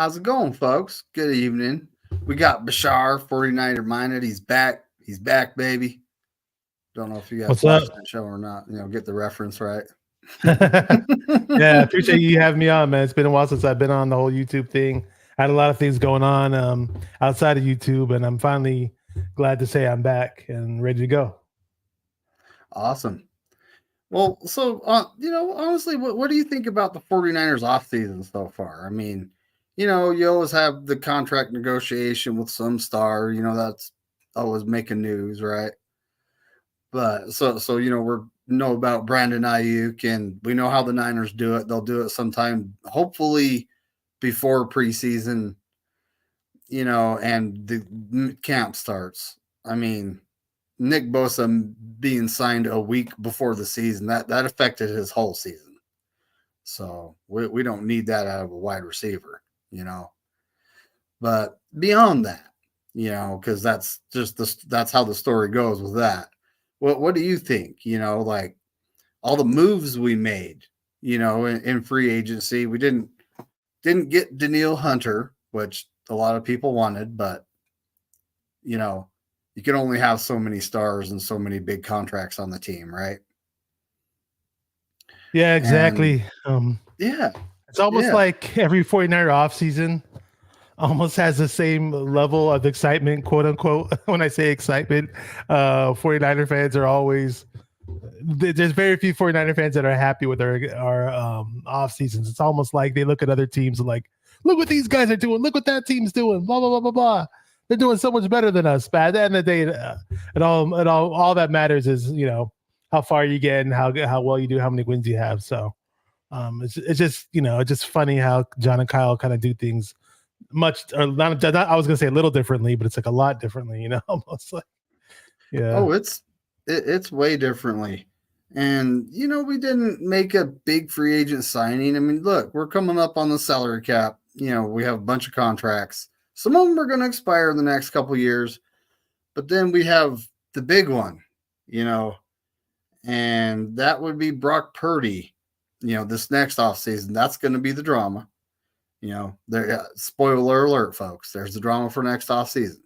How's it going, folks? Good evening. We got Bashar, 49er minded. He's back. He's back, baby. Don't know if you guys What's watched up? that show or not. Get the reference right. Yeah, appreciate you having me on, man. It's been a while since I've been on the whole YouTube thing. I had a lot of things going on outside of YouTube, and I'm finally glad to say I'm back and ready to go. Awesome. Well, so, honestly, what do you think about the 49ers offseason so far? I mean, you always have the contract negotiation with some star, that's always making news, right? But we know about Brandon Ayuk, and we know how the Niners do it. They'll do it sometime, hopefully before preseason, and the camp starts. I mean, Nick Bosa being signed a week before the season that affected his whole season. So we don't need that out of a wide receiver, you know. But beyond that, because that's how the story goes with that. What do you think? Like all the moves we made, in free agency, we didn't get Daniil Hunter, which a lot of people wanted, but you know, you can only have so many stars and so many big contracts on the team, right? Yeah, And exactly. yeah, It's almost yeah. like every 49er offseason almost has the same level of excitement, quote unquote. When I say excitement, 49er fans are always there's very few 49er fans that are happy with our off seasons. It's almost like they look at other teams and like, look what these guys are doing, look what that team's doing, blah blah blah blah blah. They're doing so much better than us. But at the end of the day, all that matters is how far you get and how well you do, how many wins you have. So it's just it's just funny how John and Kyle kind of do things much or not, I was gonna say a little differently, but it's like a lot differently. Almost like yeah. Oh, it's way differently. And we didn't make a big free agent signing. I mean, look, we're coming up on the salary cap. We have a bunch of contracts. Some of them are going to expire in the next couple years, but then we have the big one, you know, and that would be Brock Purdy. This next offseason, that's going to be the drama. There. Spoiler alert, folks. There's the drama for next offseason.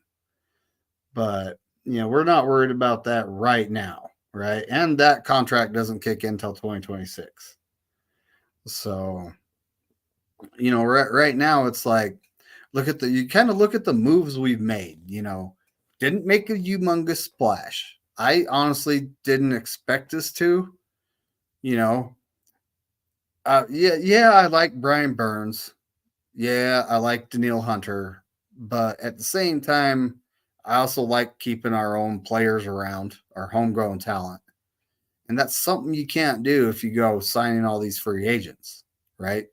But we're not worried about that right now, right? And that contract doesn't kick in until 2026. So, right now it's like you kind of look at the moves we've made, didn't make a humongous splash. I honestly didn't expect us to, you know. Yeah, I like Brian Burns. Yeah, I like Daniil Hunter, but at the same time, I also like keeping our own players around, our homegrown talent. And that's something you can't do if you go signing all these free agents, right?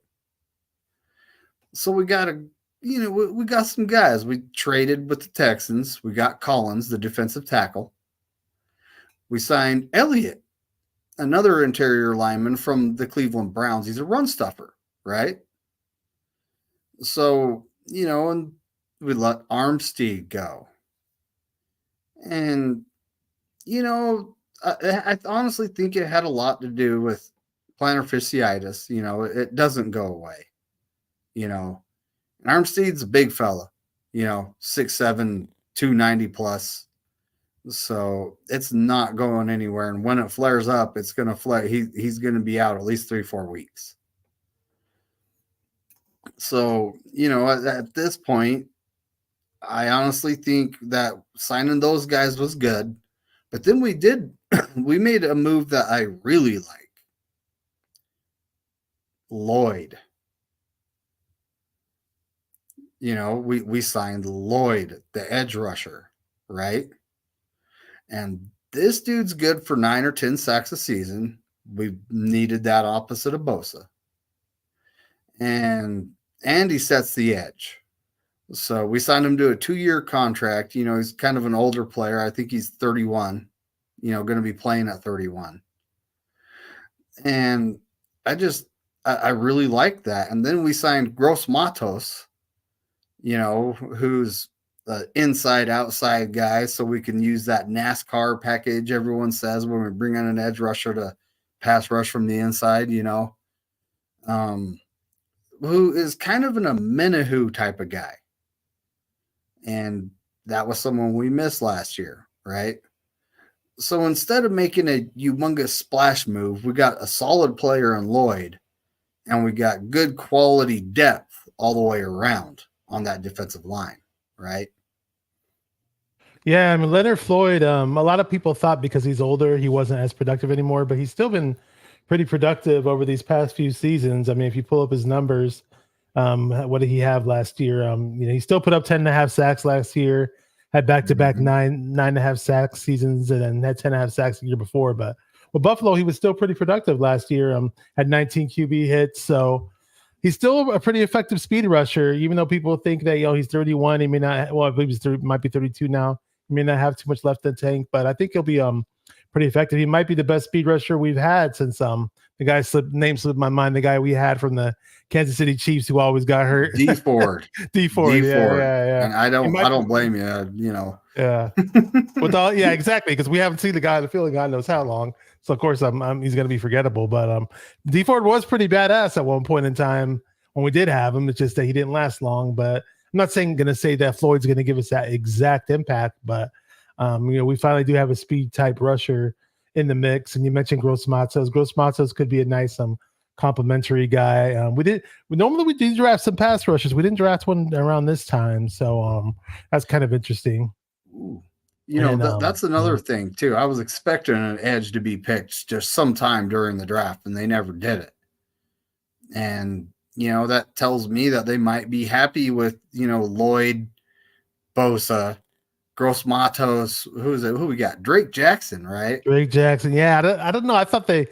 So we got to, we got some guys. We traded with the Texans. We got Collins, the defensive tackle. We signed Elliott, another interior lineman from the Cleveland Browns. He's a run stuffer, right? So, and we let Armstead go. And, I honestly think it had a lot to do with plantar fasciitis. It doesn't go away. And Armstead's a big fella, 6'7", 290 plus. So it's not going anywhere. And when it flares up, it's going to flare. He's going to be out at least 3-4 weeks. So, at this point, I honestly think that signing those guys was good. But then we made a move that I really like. Lloyd. We signed Lloyd, the edge rusher, right? And this dude's good for 9 or 10 sacks a season. We needed that opposite of Bosa. And he sets the edge. So we signed him to a 2-year contract. He's kind of an older player. I think he's 31, going to be playing at 31. And I really like that. And then we signed Gross Matos, who's the inside outside guy. So we can use that NASCAR package everyone says when we bring on an edge rusher to pass rush from the inside, who is kind of an Amenahu type of guy. And that was someone we missed last year, right? So instead of making a humongous splash move, we got a solid player in Lloyd, and we got good quality depth all the way around on that defensive line, right? Yeah, I mean Leonard Floyd. A lot of people thought because he's older, he wasn't as productive anymore, but he's still been pretty productive over these past few seasons. I mean, if you pull up his numbers, what did he have last year? He still put up 10.5 sacks last year, had back-to-back nine and a half sacks seasons, and then had 10.5 sacks the year before. But with Buffalo, he was still pretty productive last year. Had 19 QB hits, so he's still a pretty effective speed rusher. Even though people think that he's 31, he may not. Well, I believe might be 32 now. He may not have too much left in the tank, but I think he'll be pretty effective. He might be the best speed rusher we've had since the guy name slipped my mind. The guy we had from the Kansas City Chiefs who always got hurt. D Ford. D Ford. Yeah. And I don't blame you. Yeah. Exactly. Because we haven't seen the guy in the field in God knows how long. So of course he's going to be forgettable. But D Ford was pretty badass at one point in time when we did have him. It's just that he didn't last long. But I'm not going to say that Floyd's going to give us that exact impact, but we finally do have a speed type rusher in the mix. And you mentioned Gross Matos. Gross Matos could be a nice complimentary guy. We normally do draft some pass rushers. We didn't draft one around this time, so that's kind of interesting. Ooh. That's another thing too. I was expecting an edge to be picked just sometime during the draft, and they never did it. And that tells me that they might be happy with Lloyd, Bosa, Gross Matos. Who we got? Drake Jackson, right? Drake Jackson. Yeah, I don't know. I thought they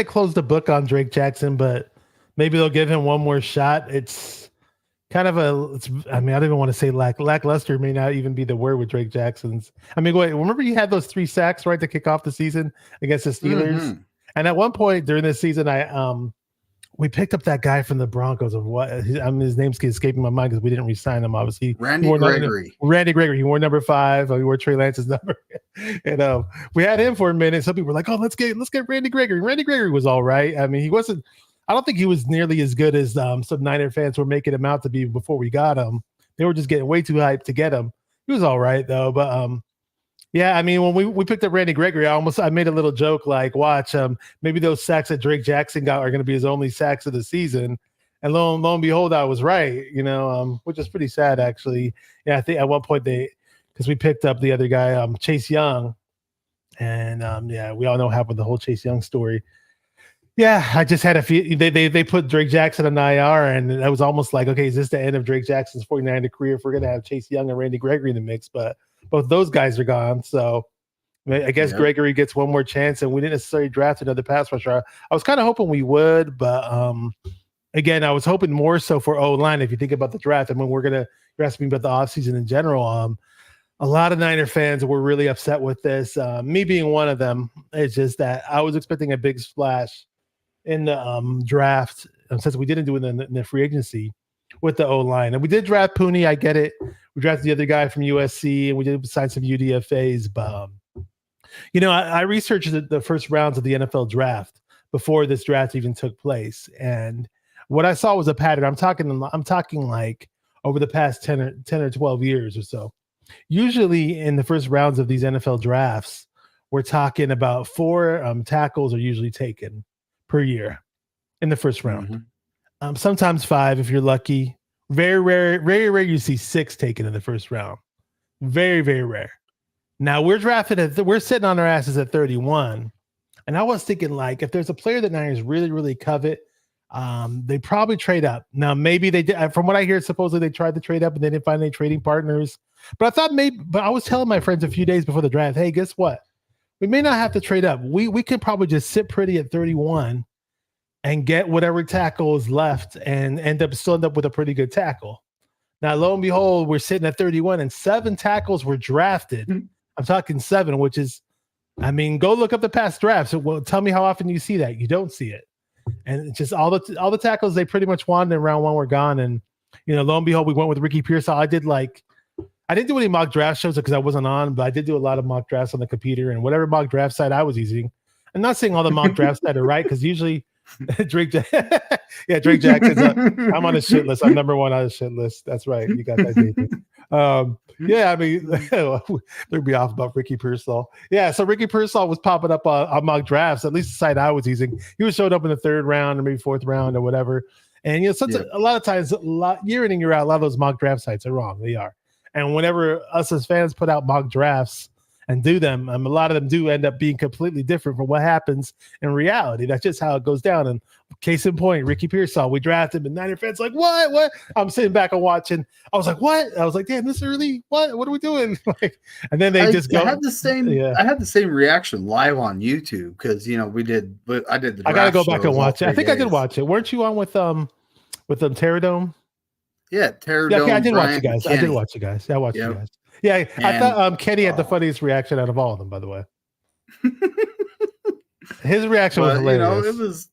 closed the book on Drake Jackson, but maybe they'll give him one more shot. It's kind of I don't even want to say lackluster may not even be the word with Drake Jackson's. I mean, wait, remember he had those 3 sacks right to kick off the season against the Steelers? Mm-hmm. And at one point during this season, we picked up that guy from the Broncos of his name's escaping my mind because we didn't re-sign him. Obviously, Randy Gregory. Randy Gregory. He wore number 5. He wore Trey Lance's number, and we had him for a minute. Some people were like, "Oh, let's get Randy Gregory." Randy Gregory was all right. I mean, he wasn't. I don't think he was nearly as good as some Niner fans were making him out to be before we got him. They were just getting way too hyped to get him. He was all right though, but yeah, I mean, when we picked up Randy Gregory, I made a little joke like, watch, maybe those sacks that Drake Jackson got are going to be his only sacks of the season. And lo and behold, I was right, which is pretty sad, actually. Yeah, I think at one point because we picked up the other guy, Chase Young. And we all know what happened with the whole Chase Young story. Yeah, I just had a few. They put Drake Jackson on IR, and that was almost like, okay, is this the end of Drake Jackson's 49er career if we're going to have Chase Young and Randy Gregory in the mix? But both those guys are gone. So I guess Gregory gets one more chance, and we didn't necessarily draft another pass rusher. I was kind of hoping we would, but again, I was hoping more so for O-line. If you think about the draft, I mean, you're asking me about the offseason in general. A lot of Niner fans were really upset with this. Me being one of them. It's just that I was expecting a big splash in the draft since we didn't do it in the free agency with the O-line. And we did draft Pooney. I get it. We drafted the other guy from USC, and we did sign some UDFAs. But, I researched the first rounds of the NFL draft before this draft even took place. And what I saw was a pattern. I'm talking like over the past 10 or 12 years or so. Usually in the first rounds of these NFL drafts, we're talking about 4 tackles are usually taken per year in the first round. Mm-hmm. Sometimes 5 if you're lucky. Very rare you see 6 taken in the first round. Very, very rare. Now we're sitting on our asses at 31. And I was thinking, like, if there's a player that Niners really, really covet, they probably trade up. Now, maybe they did. From what I hear, supposedly they tried to trade up and they didn't find any trading partners. But I was telling my friends a few days before the draft, hey, guess what? We may not have to trade up. We could probably just sit pretty at 31 and get whatever tackle is left and end up with a pretty good tackle. Now, lo and behold, we're sitting at 31 and 7 tackles were drafted. Mm-hmm. I'm talking 7, which is, I mean, go look up the past drafts. Well, tell me how often you see that. You don't see it. And it's just all the tackles they pretty much wanted in round 1 were gone. And, lo and behold, we went with Ricky Pearsall. I didn't do any mock draft shows because I wasn't on, but I did do a lot of mock drafts on the computer and whatever mock draft site I was using. I'm not saying all the mock drafts that are right, because usually Drake, Drake Jackson's. I'm on a shit list. I'm number one on a shit list. That's right. You got that, David. Yeah, I mean, they'd be off about Ricky Pearsall. Yeah, so Ricky Pearsall was popping up on mock drafts. At least the site I was using, he was showing up in the third round or maybe fourth round or whatever. And a lot of times, year in and year out, a lot of those mock draft sites are wrong. They are. And whenever us as fans put out mock drafts and do them, a lot of them do end up being completely different from what happens in reality. That's just how it goes down. And case in point, Ricky Pearsall, we drafted him, and Niner fans like, what? I'm sitting back and watching. I was like, what? I was like, damn, this early? What are we doing? And then they just go. I had the same reaction live on YouTube because I did the. I gotta go back and watch it. I think I did watch it. Weren't you on with Terradome? Yeah, Terradome. Yeah, okay, I did watch you guys. I watched you guys. Yeah, I thought Kenny had the funniest reaction out of all of them, by the way. His reaction was hilarious.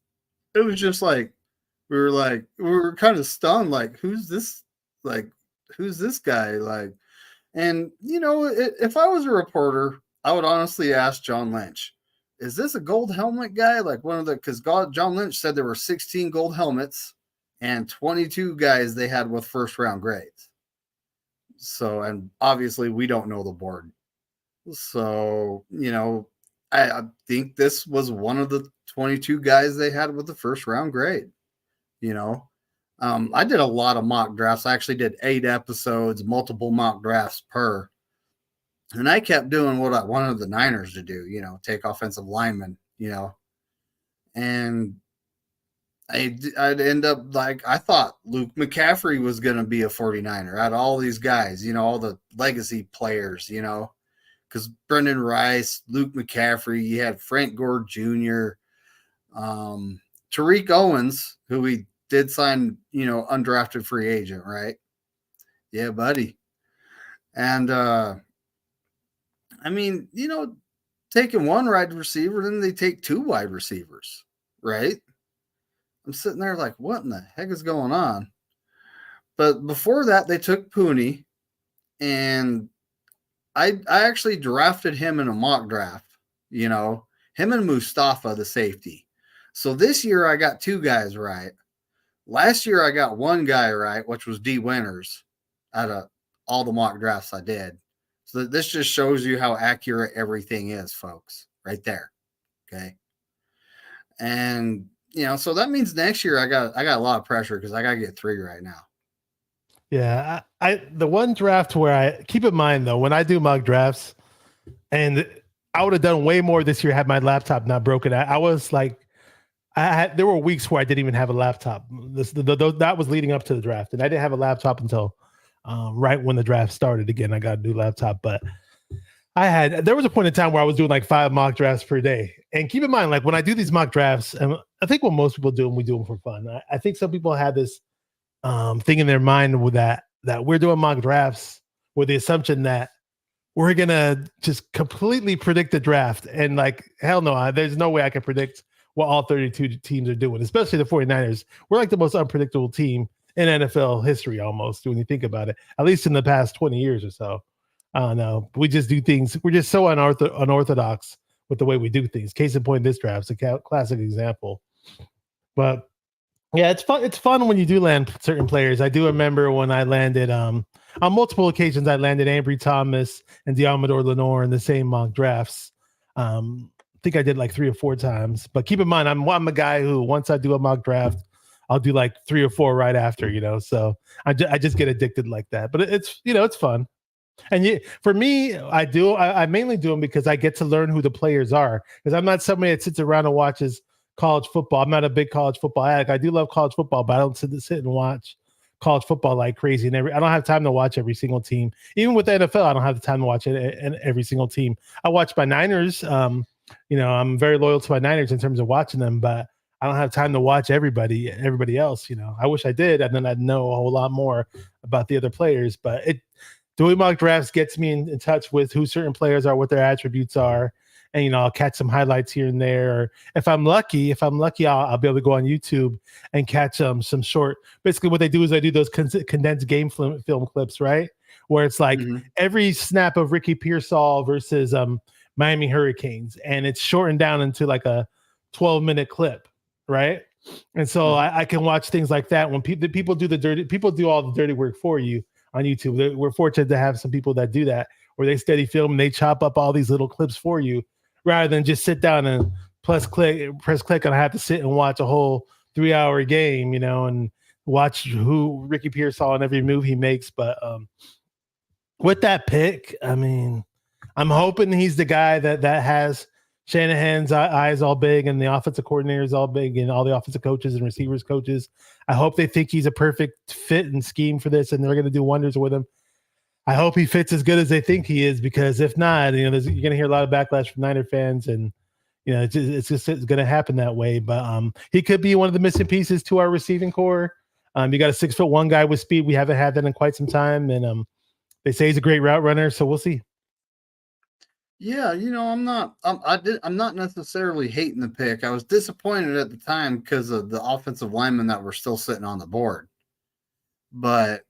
It was just like we were kind of stunned, like who's this guy? Like, and if I was a reporter, I would honestly ask John Lynch, is this a gold helmet guy? Like because John Lynch said there were 16 gold helmets and 22 guys they had with first round grades. So, and obviously we don't know the board. So, I think this was one of the 22 guys they had with the first round grade. I did a lot of mock drafts. I actually did 8 episodes, multiple mock drafts per. And I kept doing what I wanted the Niners to do, take offensive linemen, and I'd end up like I thought Luke McCaffrey was going to be a 49er out of all these guys, all the legacy players, because Brendan Rice, Luke McCaffrey, you had Frank Gore Jr., Tariq Owens, who we did sign, undrafted free agent, right? Yeah, buddy. And taking one wide receiver, then they take 2 wide receivers, right? I'm sitting there like, what in the heck is going on? But before that, they took Pooney, and I actually drafted him in a mock draft, him and Mustafa, the safety. So this year I got 2 guys right. Last year I got 1 guy right, which was D Winters out of all the mock drafts I did. So this just shows you how accurate everything is, folks, right there. Okay. And so that means next year I got a lot of pressure because I got to get 3 right now. Yeah, I the one draft where I keep in mind though, when I do mock drafts, and I would have done way more this year had my laptop not broken. I was like, there were weeks where I didn't even have a laptop. That was leading up to the draft, and I didn't have a laptop until right when the draft started. Again, I got a new laptop, but there was a point in time where I was doing like 5 mock drafts per day. And keep in mind, like when I do these mock drafts, and I think what most people do, and we do them for fun. I think some people have this thing in their mind with that we're doing mock drafts with the assumption that we're going to just completely predict the draft. And like, hell no, there's no way I can predict what all 32 teams are doing, especially the 49ers. We're like the most unpredictable team in NFL history almost, when you think about it, at least in the past 20 years or so. I don't know. We just do things. We're just so unorthodox with the way we do things. Case in point, this draft's a classic example. But yeah, it's fun. It's fun when you do land certain players. I do remember when I landed on multiple occasions. I landed Ambry Thomas and Diamador Lenore in the same mock drafts. I think I did like 3 or 4 times. But keep in mind, I'm a guy who once I do a mock draft, I'll do like 3 or 4 right after. So I just get addicted like that. But it's it's fun. And for me, I mainly do them because I get to learn who the players are. Because I'm not somebody that sits around and watches college football. I'm not a big college football addict. I do love college football, but I don't sit and watch college football like crazy. And I don't have time to watch every single team. Even with the NFL, I don't have the time to watch it and every single team. I watch my Niners. I'm very loyal to my Niners in terms of watching them, but I don't have time to watch everybody else. I wish I did, and then I'd know a whole lot more about the other players. But doing mock drafts gets me in touch with who certain players are, what their attributes are, and I'll catch some highlights here and there. Or if I'm lucky, I'll be able to go on YouTube and catch some short. Basically, what they do is they do those condensed game film clips, right? Where it's like every snap of Ricky Pearsall versus Miami Hurricanes, and it's shortened down into like a 12-minute clip. right? And so I can watch things like that when people do people do all the dirty work for you on YouTube. We're fortunate to have some people that do that, where they steady film and they chop up all these little clips for you, rather than just sit down and press click, and I have to sit and watch a whole 3 hour game, and watch who Ricky Pearsall and every move he makes. But with that pick, I mean, I'm hoping he's the guy that has Shanahan's eyes all big and the offensive coordinators all big and all the offensive coaches and receivers coaches. I hope they think he's a perfect fit and scheme for this, and they're going to do wonders with him. I hope he fits as good as they think he is, because if not, you're going to hear a lot of backlash from Niner fans, and it's just going to happen that way. But he could be one of the missing pieces to our receiving core. You got a 6'1" guy with speed. We haven't had that in quite some time, and they say he's a great route runner, so we'll see. Yeah, I'm not necessarily hating the pick. I was disappointed at the time because of the offensive linemen that were still sitting on the board. But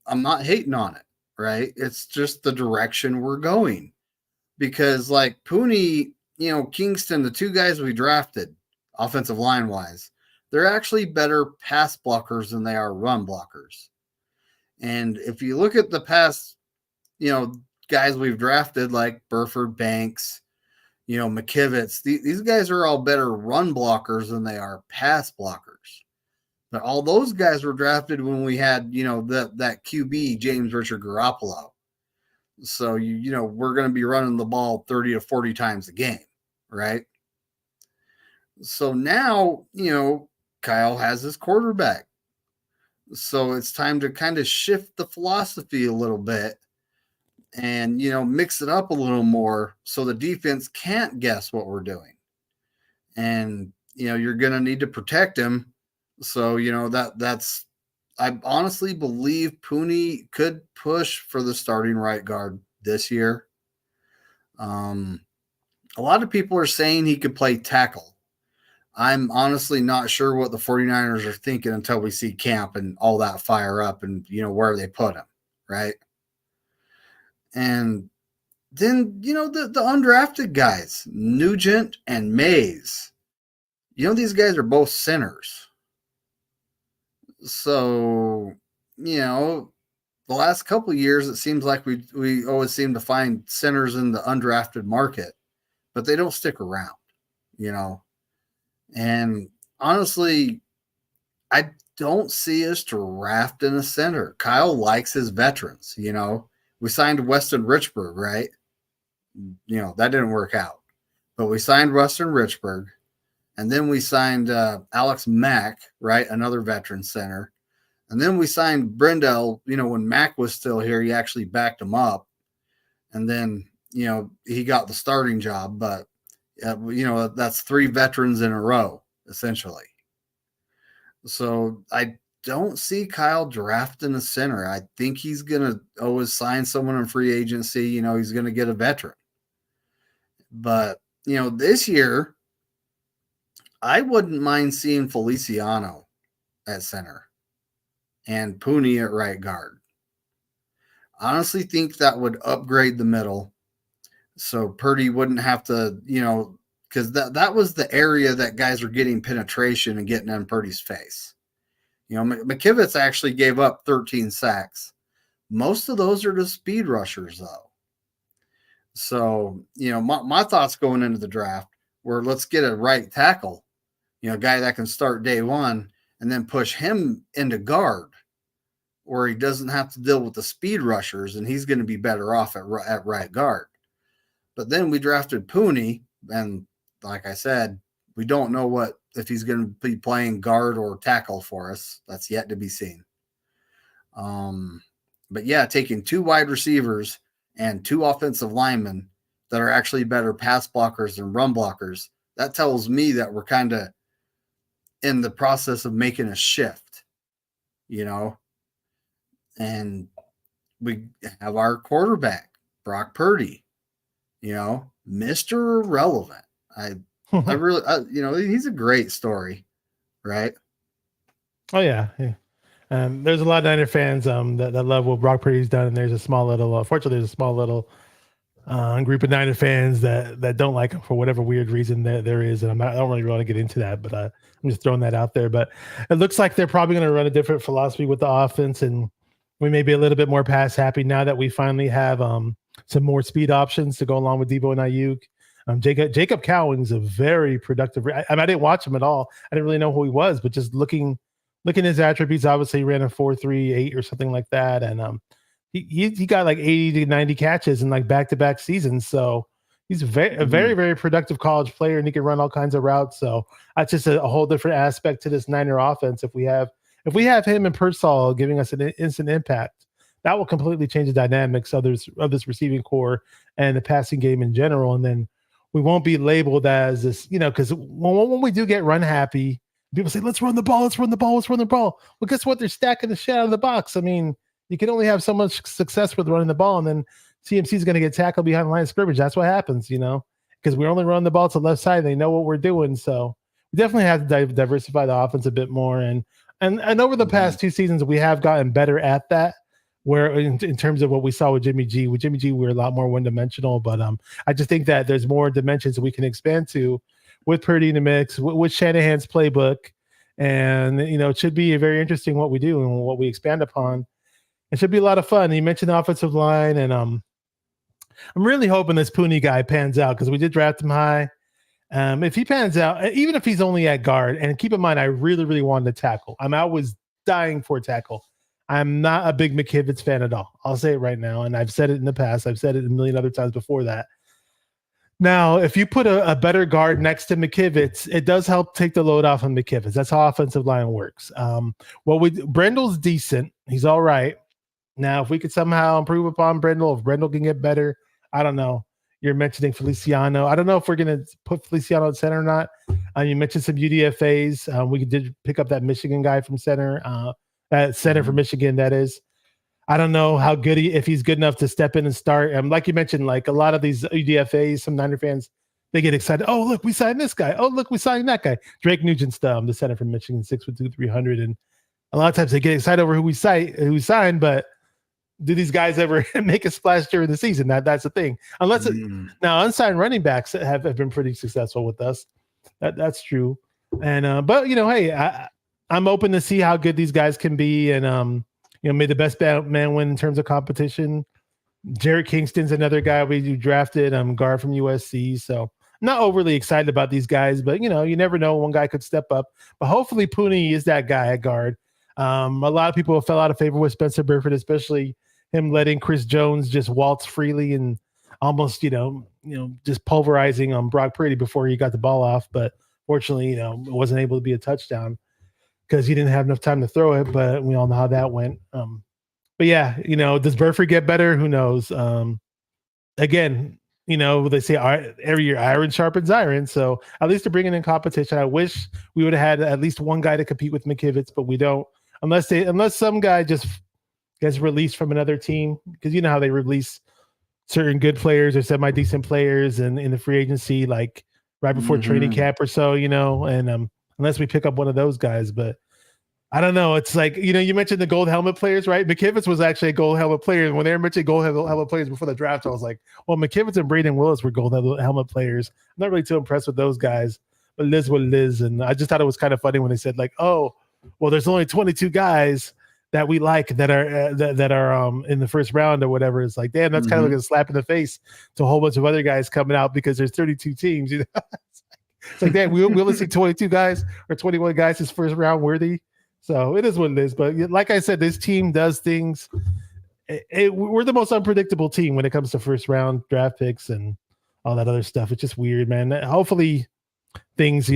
I'm not hating on it, right? It's just the direction we're going. Because like Pooney, Kingston, the two guys we drafted, offensive line wise, they're actually better pass blockers than they are run blockers. And if you look at the past, guys we've drafted like Burford, Banks, McKivitz, these guys are all better run blockers than they are pass blockers. But all those guys were drafted when we had, that QB, James Richard Garoppolo. So, we're going to be running the ball 30 to 40 times a game, right? So now, Kyle has his quarterback. So it's time to kind of shift the philosophy a little bit and, mix it up a little more so the defense can't guess what we're doing. And, you're going to need to protect him. So, that's I honestly believe Pooney could push for the starting right guard this year. A lot of people are saying he could play tackle. I'm honestly not sure what the 49ers are thinking until we see camp and all that fire up and, where they put him, right? And then, the undrafted guys, Nugent and Mays, these guys are both centers. So, the last couple of years, it seems like we always seem to find centers in the undrafted market, but they don't stick around, And honestly, I don't see us drafting a center. Kyle likes his veterans, We signed Weston Richburg, right? That didn't work out. But we signed Weston Richburg. And then we signed Alex Mack, right? Another veteran center. And then we signed Brendel, when Mack was still here, he actually backed him up. And then, he got the starting job. But, that's 3 veterans in a row, essentially. So I don't see Kyle drafting a center. I think he's going to always sign someone in free agency. He's going to get a veteran. But, this year, I wouldn't mind seeing Feliciano at center and Pooney at right guard. Honestly think that would upgrade the middle so Purdy wouldn't have to, because that was the area that guys were getting penetration and getting in Purdy's face. McKivitz actually gave up 13 sacks. Most of those are just speed rushers, though. So, my thoughts going into the draft were let's get a right tackle, a guy that can start day one and then push him into guard where he doesn't have to deal with the speed rushers and he's going to be better off at right guard. But then we drafted Pooney, and like I said, we don't know if he's going to be playing guard or tackle for us. That's yet to be seen. But yeah, taking 2 wide receivers and 2 offensive linemen that are actually better pass blockers than run blockers, that tells me that we're kind of in the process of making a shift, and we have our quarterback, Brock Purdy, Mr. Irrelevant. I really, he's a great story, right? Oh yeah. There's a lot of Niner fans that love what Brock Purdy's done, and there's a small little, fortunately, there's a small little group of Niner fans that don't like him for whatever weird reason that there is, and I don't really want to get into that, but I'm just throwing that out there. But it looks like they're probably going to run a different philosophy with the offense, and we may be a little bit more pass happy now that we finally have some more speed options to go along with Debo and Ayuk. Jacob Cowing's a very productive. I didn't watch him at all. I didn't really know who he was, but just looking at his attributes, obviously he ran a 4.38 or something like that, and he got like 80 to 90 catches in like back-to-back seasons. So he's a very productive college player, and he can run all kinds of routes. So that's just a whole different aspect to this Niner offense. If we have him and Pearsall giving us an instant impact, that will completely change the dynamics of this receiving core and the passing game in general. And then we won't be labeled as this, because when we do get run happy, people say, let's run the ball. Well, guess what? They're stacking the shit out of the box. I mean, you can only have so much success with running the ball, and then CMC is going to get tackled behind the line of scrimmage. That's what happens, because we're only running the ball to the left side. They know what we're doing. So we definitely have to diversify the offense a bit more. And over the past 2 seasons, we have gotten better at that. Where in terms of what we saw with Jimmy G, we're a lot more one-dimensional. But I just think that there's more dimensions that we can expand to with Purdy in the mix, with Shanahan's playbook. And, it should be very interesting what we do and what we expand upon. It should be a lot of fun. You mentioned the offensive line, and I'm really hoping this Pooney guy pans out because we did draft him high. If he pans out, even if he's only at guard, and keep in mind, I really, really wanted to tackle. I was dying for a tackle. I'm not a big McKivitz fan at all. I'll say it right now, and I've said it in the past. I've said it a million other times before that. Now, if you put a better guard next to McKivitz, it does help take the load off of McKivitz. That's how offensive line works. Brendel's decent. He's all right. Now, if we could somehow improve upon Brendel, if Brendel can get better, I don't know. You're mentioning Feliciano. I don't know if we're going to put Feliciano at center or not. You mentioned some UDFAs. We did pick up that Michigan guy from center. That center for Michigan, that is. I don't know how good if he's good enough to step in and start. Like you mentioned, like a lot of these UDFAs, some Niner fans, they get excited. Oh, look, we signed this guy. Oh, look, we signed that guy. Drake Nugent's the center from Michigan, 6'2", 300. And a lot of times they get excited over who we signed, but do these guys ever make a splash during the season? That's the thing. Now unsigned running backs have been pretty successful with us. That's true. And but hey, I'm open to see how good these guys can be, and may the best man win in terms of competition. Jarrett Kingston's another guy we drafted, guard from USC. So I'm not overly excited about these guys, but you never know. One guy could step up. But hopefully Pooney is that guy at guard. A lot of people fell out of favor with Spencer Burford, especially him letting Chris Jones just waltz freely and almost, just pulverizing Brock Purdy before he got the ball off. But fortunately, it wasn't able to be a touchdown because he didn't have enough time to throw it, but we all know how that went. But yeah, does Burford get better? Who knows? Again, they say every year iron sharpens iron. So at least they're bringing in competition. I wish we would have had at least one guy to compete with McKivitz, but we don't, unless some guy just gets released from another team, because you know how they release certain good players or semi-decent players in the free agency, like right before training camp or so, and unless we pick up one of those guys. But I don't know. It's like, you mentioned the gold helmet players, right? McKivitz was actually a gold helmet player. And when they were mentioning gold helmet players before the draft, I was like, well, McKivitz and Braden Willis were gold helmet players. I'm not really too impressed with those guys, but Liz what Liz. And I just thought it was kind of funny when they said like, oh, well, there's only 22 guys that we like that are in the first round or whatever. It's like, damn, that's kind of like a slap in the face to a whole bunch of other guys coming out because there's 32 teams. It's like, damn, we only see 22 guys or 21 guys as first round worthy. So it is what it is. But like I said, this team does things. We're the most unpredictable team when it comes to first round draft picks and all that other stuff. It's just weird, man. Hopefully things,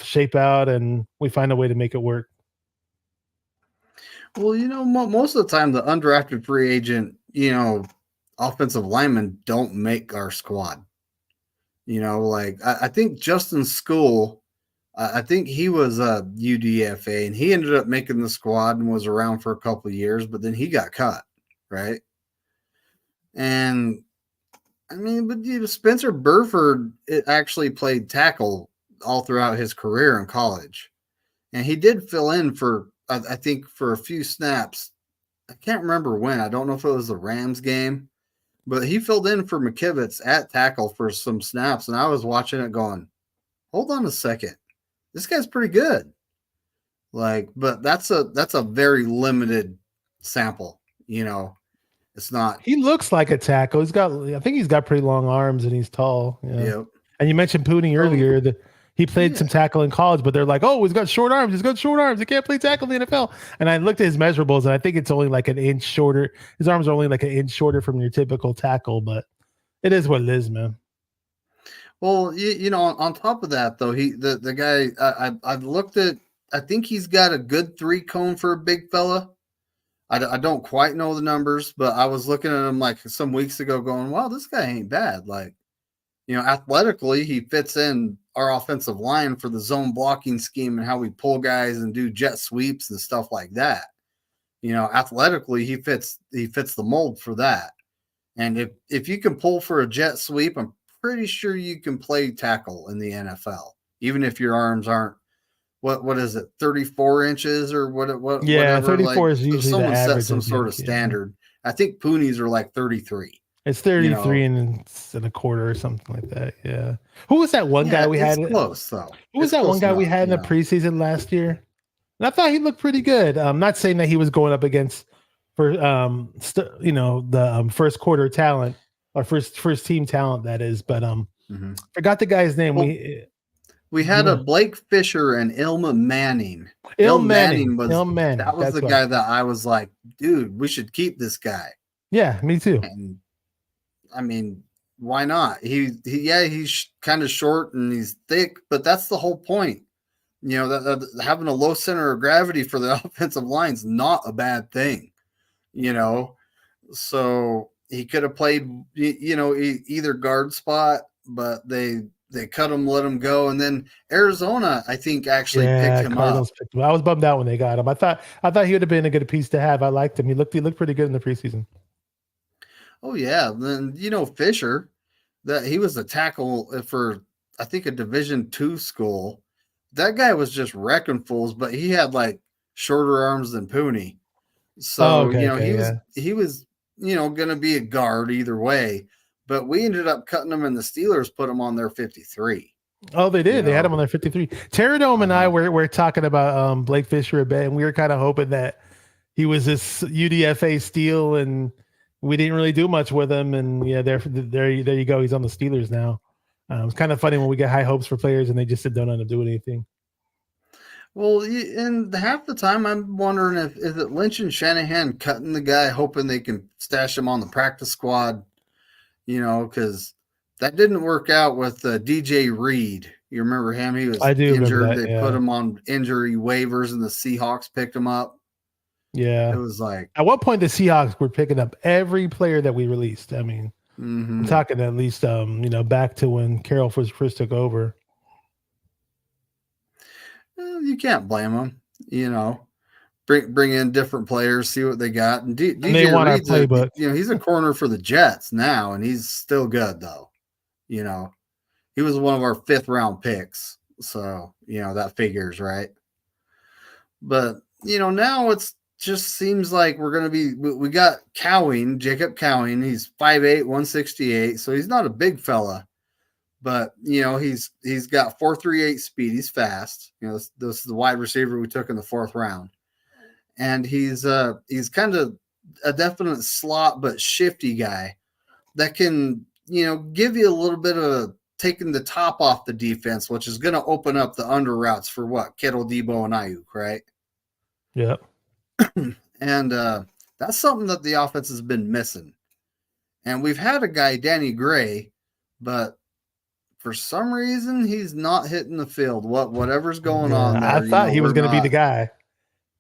shape out and we find a way to make it work. Well, most of the time, the undrafted free agent, offensive linemen don't make our squad. Like I think Justin School, I think he was a UDFA, and he ended up making the squad and was around for a couple of years, but then he got cut, right? And I mean, but Spencer Burford actually played tackle all throughout his career in college, and he did fill in for I think for a few snaps. I can't remember when. I don't know if it was the Rams game, but he filled in for McKivitz at tackle for some snaps, and I was watching it going, hold on a second, this guy's pretty good. Like, but that's a very limited sample, you know. It's not. He looks like a tackle. I think he's got pretty long arms and he's tall. Yeah. Yep. And you mentioned Pooney earlier that he played some tackle in college, but they're like, oh, he's got short arms. He's got short arms. He can't play tackle in the NFL. And I looked at his measurables, and I think it's only like an inch shorter. His arms are only like an inch shorter from your typical tackle, but it is what it is, man. Well, you know, on top of that, though, the guy I've looked at. I think he's got a good 3 cone for a big fella. I don't quite know the numbers, but I was looking at him like some weeks ago, going, "Wow, this guy ain't bad." Like, you know, athletically, he fits in our offensive line for the zone blocking scheme and how we pull guys and do jet sweeps and stuff like that. You know, athletically, he fits the mold for that. And if you can pull for a jet sweep, I'm pretty sure you can play tackle in the NFL, even if your arms aren't. What is it, 34 inches or what? Yeah, whatever. 34 like, is usually someone the average. set some sort of standard. I think Poonies are like 33. It's 33 and a quarter or something like that. Yeah. Who was that one guy we had? Close though. Who was that one guy we had in the preseason last year? And I thought he looked pretty good. I'm not saying that he was going up against for the first quarter talent or first team talent, that is, but forgot the guy's name. Well, we had a Blake Fisher and Ilma Manning. Il Manning was that was the guy that I was like, dude, we should keep this guy. Yeah, me too. And I mean, why not? He's kind of short and he's thick, but that's the whole point. You know, that having a low center of gravity for the offensive line is not a bad thing. You know, so he could have played, either guard spot, but they cut him, let him go, and then Arizona, I think, actually picked him up. I was bummed out when they got him. I thought he would have been a good piece to have. I liked him. He looked pretty good in the preseason. Oh yeah, then Fisher, that he was a tackle for I think a Division II school. That guy was just wrecking fools, but he had like shorter arms than Pooney. So he was going to be a guard either way. But we ended up cutting them, and the Steelers put them on their 53. Oh, they did. They had him on their 53. Terradome and I were talking about Blake Fisher a bit, and we were kind of hoping that he was this UDFA steal, and we didn't really do much with him. And yeah, there you go. He's on the Steelers now. It's kind of funny when we get high hopes for players and they just don't end up doing anything. Well, and half the time I'm wondering if is it Lynch and Shanahan cutting the guy, hoping they can stash him on the practice squad. Because that didn't work out with DJ Reed. You remember him? He was injured. They put him on injury waivers, and the Seahawks picked him up. Yeah. It was like... At what point the Seahawks were picking up every player that we released? I mean, I'm talking at least, back to when Carroll first took over. You can't blame them, Bring in different players, see what they got, and DJ want our Reed's playbook. He's a corner for the Jets now, and he's still good though. He was one of our 5th round picks, so that figures, right? But now it's just seems like we're gonna be. We got Jacob Cowing. He's 5'8", 168, so he's not a big fella. But he's got 4.38 speed. He's fast. This is the wide receiver we took in the 4th round. And he's kind of a definite slot but shifty guy that can, give you a little bit of taking the top off the defense, which is going to open up the under routes for Kittle, Debo, and Ayuk, right? Yeah. And that's something that the offense has been missing. And we've had a guy, Danny Gray, but for some reason he's not hitting the field. Whatever's going on there. I thought he was going to be the guy.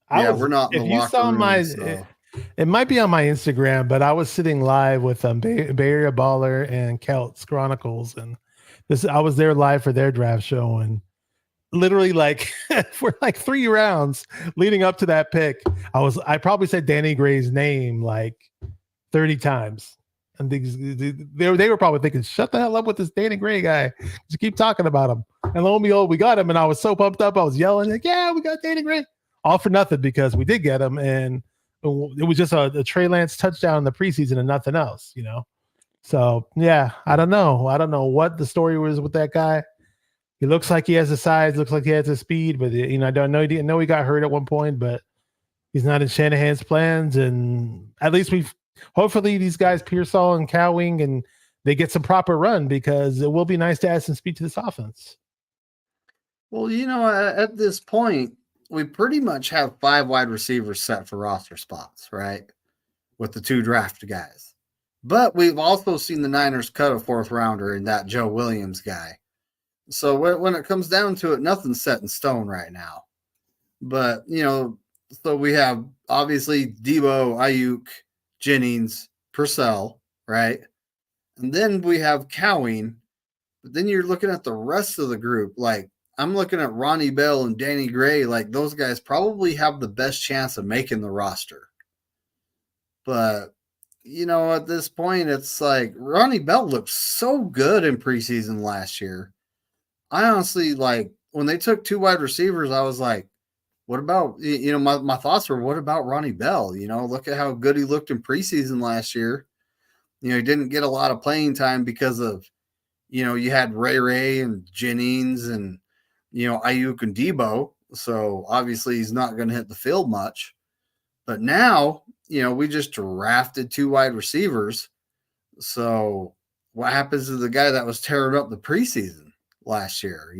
We're not in the locker room. So. It might be on my Instagram, but I was sitting live with Bay Area Baller and Celts Chronicles, and I was there live for their draft show, and literally for 3 rounds leading up to that pick, I probably said Danny Gray's name 30 times, and they were probably thinking, "Shut the hell up with this Danny Gray guy! Just keep talking about him." And lo and behold, we got him, and I was so pumped up, I was yelling, "Yeah, we got Danny Gray!" All for nothing, because we did get him, and it was just a Trey Lance touchdown in the preseason and nothing else, So yeah, I don't know. I don't know what the story was with that guy. He looks like he has the size, looks like he has the speed, but I don't know. I know he got hurt at one point, but he's not in Shanahan's plans. And at least hopefully these guys Pearsall and Cowing and they get some proper run because it will be nice to add some speed to this offense. Well, at this point, we pretty much have 5 wide receivers set for roster spots, right? With the 2 draft guys. But we've also seen the Niners cut a 4th rounder in that Joe Williams guy. So when it comes down to it, nothing's set in stone right now. But, so we have obviously Debo, Ayuk, Jennings, Purcell, right? And then we have Cowing. But then you're looking at the rest of the group. Like, I'm looking at Ronnie Bell and Danny Gray. Like, those guys probably have the best chance of making the roster. But, at this point, it's like Ronnie Bell looked so good in preseason last year. I honestly, like, when they took 2 wide receivers, I was like, what about, my thoughts were, what about Ronnie Bell? Look at how good he looked in preseason last year. He didn't get a lot of playing time because of, you had Ray and Jennings and, Ayuk and Debo. So obviously he's not going to hit the field much. But now, we just drafted 2 wide receivers. So what happens to the guy that was tearing up the preseason last year,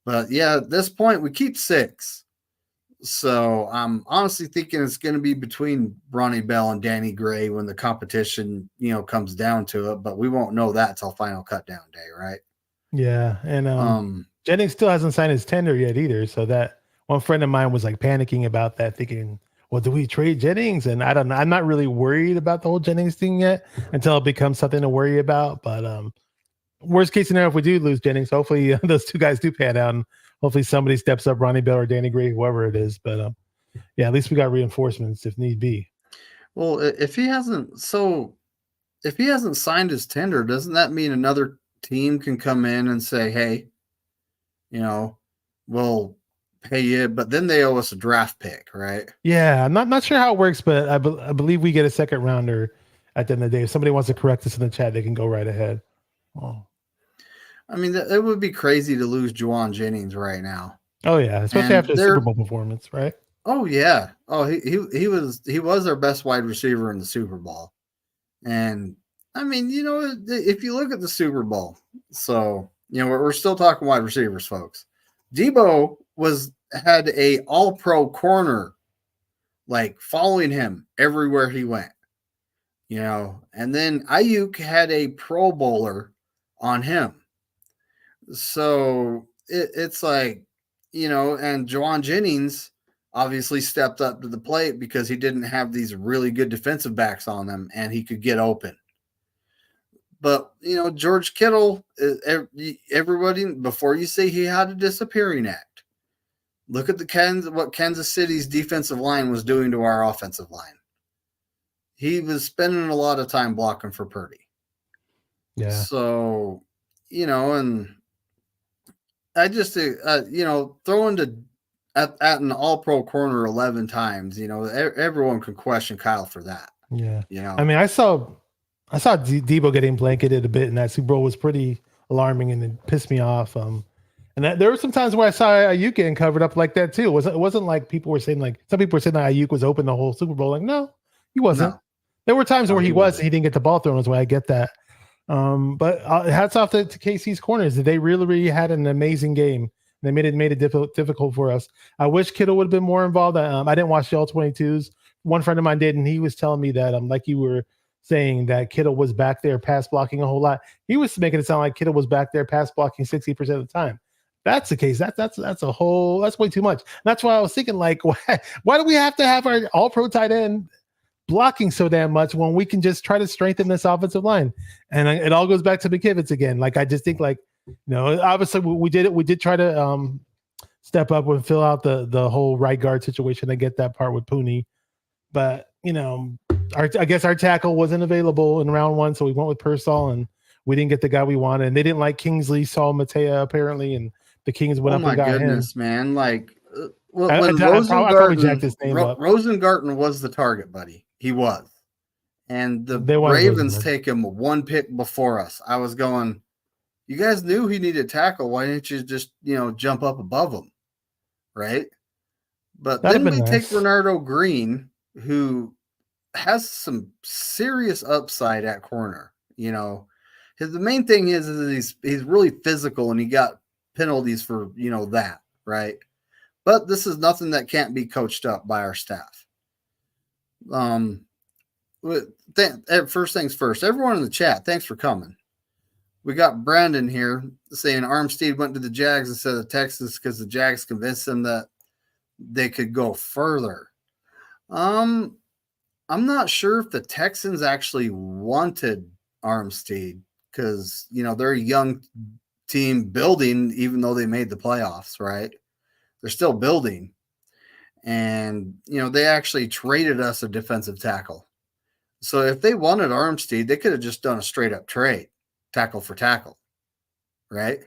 But yeah, at this point, we keep 6. So I'm honestly thinking it's going to be between Ronnie Bell and Danny Gray when the competition, comes down to it. But we won't know that till final cut down day, right? Yeah, and Jennings still hasn't signed his tender yet either. So that one friend of mine was like panicking about that, thinking, "Well, do we trade Jennings?" And I don't know. I'm not really worried about the whole Jennings thing yet until it becomes something to worry about. But worst case scenario, if we do lose Jennings, hopefully those 2 guys do pan out. And hopefully somebody steps up, Ronnie Bell or Danny Gray, whoever it is. But yeah, at least we got reinforcements if need be. Well, if he hasn't signed his tender, doesn't that mean another team can come in and say, "Hey, we'll pay you," but then they owe us a draft pick, right? Yeah, I'm not sure how it works, but I believe we get a 2nd rounder at the end of the day. If somebody wants to correct us in the chat, they can go right ahead. Oh. I mean, it would be crazy to lose Juwan Jennings right now. Oh yeah, especially after the Super Bowl performance, right? Oh yeah. Oh, he was our best wide receiver in the Super Bowl. And I mean, if you look at the Super Bowl, so we're still talking wide receivers, folks. Debo had a all-pro corner like following him everywhere he went. And then Ayuk had a Pro Bowler on him. So it's like, and Juwan Jennings obviously stepped up to the plate because he didn't have these really good defensive backs on them and he could get open. But, George Kittle, everybody, before you say he had a disappearing act, look at what Kansas City's defensive line was doing to our offensive line. He was spending a lot of time blocking for Purdy. Yeah. So, and I just, throwing at an all-pro corner 11 times, everyone can question Kyle for that. Yeah. I mean, I saw Debo getting blanketed a bit in that Super Bowl was pretty alarming and it pissed me off. And there were some times where I saw Ayuk getting covered up like that too. It wasn't like people were saying like some people were saying that Ayuk was open the whole Super Bowl. Like, no, he wasn't. No. There were times where he was and he didn't get the ball thrown. That's why I get that. But hats off to KC's corners. They really had an amazing game. They made it difficult for us. I wish Kittle would have been more involved. I didn't watch the all-22s. One friend of mine did, and he was telling me that, like you were saying, that Kittle was back there pass blocking a whole lot. He was making it sound like Kittle was back there pass blocking 60% of the time. That's the case. That's way too much. That's why I was thinking, like, why do we have to have our all-pro tight end blocking so damn much when we can just try to strengthen this offensive line? And it all goes back to McKivitz again. Like, I just think, like, obviously we did it. We did try to step up and fill out the whole right guard situation. I get that part with Pooney, but I guess our tackle wasn't available in round 1, so we went with Pearsall, and we didn't get the guy we wanted. And they didn't like Kingsley, Saul Matea apparently, and the Kings went up and got him. Oh my goodness, man! Like, when Rosengarten was the target, buddy. He was, and the They want to go Ravens there. take him one pick before us. I was going, you guys knew he needed tackle. Why didn't you just, jump up above him? Right. But That'd have then been we take nice. Bernardo Green, who has some serious upside at corner. The main thing is he's really physical and he got penalties for that, right? But this is nothing that can't be coached up by our staff. First things first, everyone in the chat, thanks for coming. We got Brandon here saying Armstead went to the Jags instead of Texas because the Jags convinced them that they could go further. I'm not sure if the Texans actually wanted Armstead because they're a young team building, even though they made the playoffs, right? They're still building. And they actually traded us a defensive tackle. So if they wanted Armstead, they could have just done a straight up trade, tackle for tackle, right?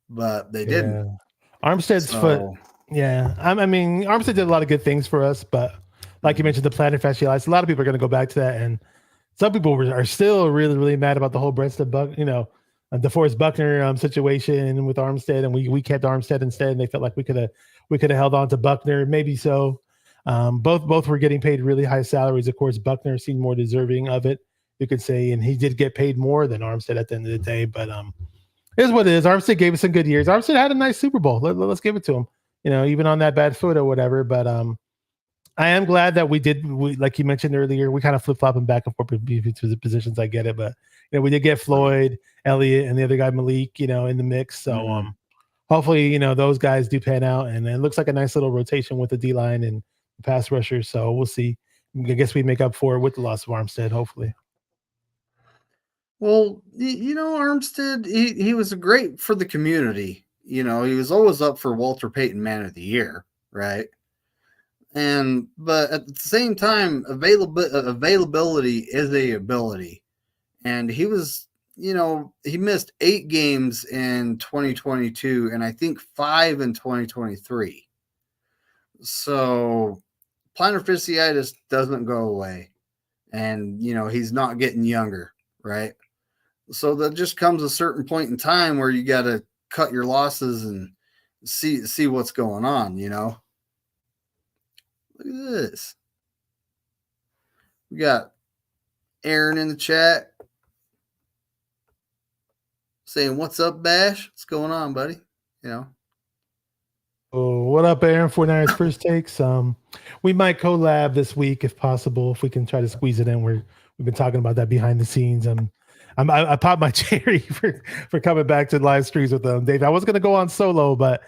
But they didn't. Yeah. Armstead's foot. So Yeah. I mean, Armstead did a lot of good things for us, but like you mentioned, the plantar fasciitis, a lot of people are going to go back to that. And some people are still really, really mad about the whole Brentson DeForest Buckner situation with Armstead, and we kept Armstead instead, and they felt like we could have held on to Buckner, maybe so. Both were getting paid really high salaries. Of course, Buckner seemed more deserving of it, you could say, and he did get paid more than Armstead at the end of the day. But it is what it is. Armstead gave us some good years. Armstead had a nice Super Bowl. Let's give it to him. Even on that bad foot or whatever. But I am glad that we like you mentioned earlier, we kind of flip flopping back and forth between the positions. I get it, but we did get Floyd, Elliott, and the other guy Malik, in the mix. So hopefully, those guys do pan out, and it looks like a nice little rotation with the D line and the pass rushers. So we'll see. I guess we make up for it with the loss of Armstead, hopefully. Well, Armstead, he was great for the community. He was always up for Walter Payton Man of the Year, right? But at the same time, availability is a ability, and he was, he missed 8 games in 2022, and I think 5 in 2023. So plantar fasciitis doesn't go away, and he's not getting younger, right? So that just comes a certain point in time where you got to cut your losses and see what's going on. Look at this. We got Aaron in the chat saying, "What's up, Bash? What's going on, buddy?" Oh, what up, Aaron? 49ers first takes. We might collab this week if possible, if we can try to squeeze it in. We've been talking about that behind the scenes. I popped my cherry for coming back to live streams with Dave. I was going to go on solo, but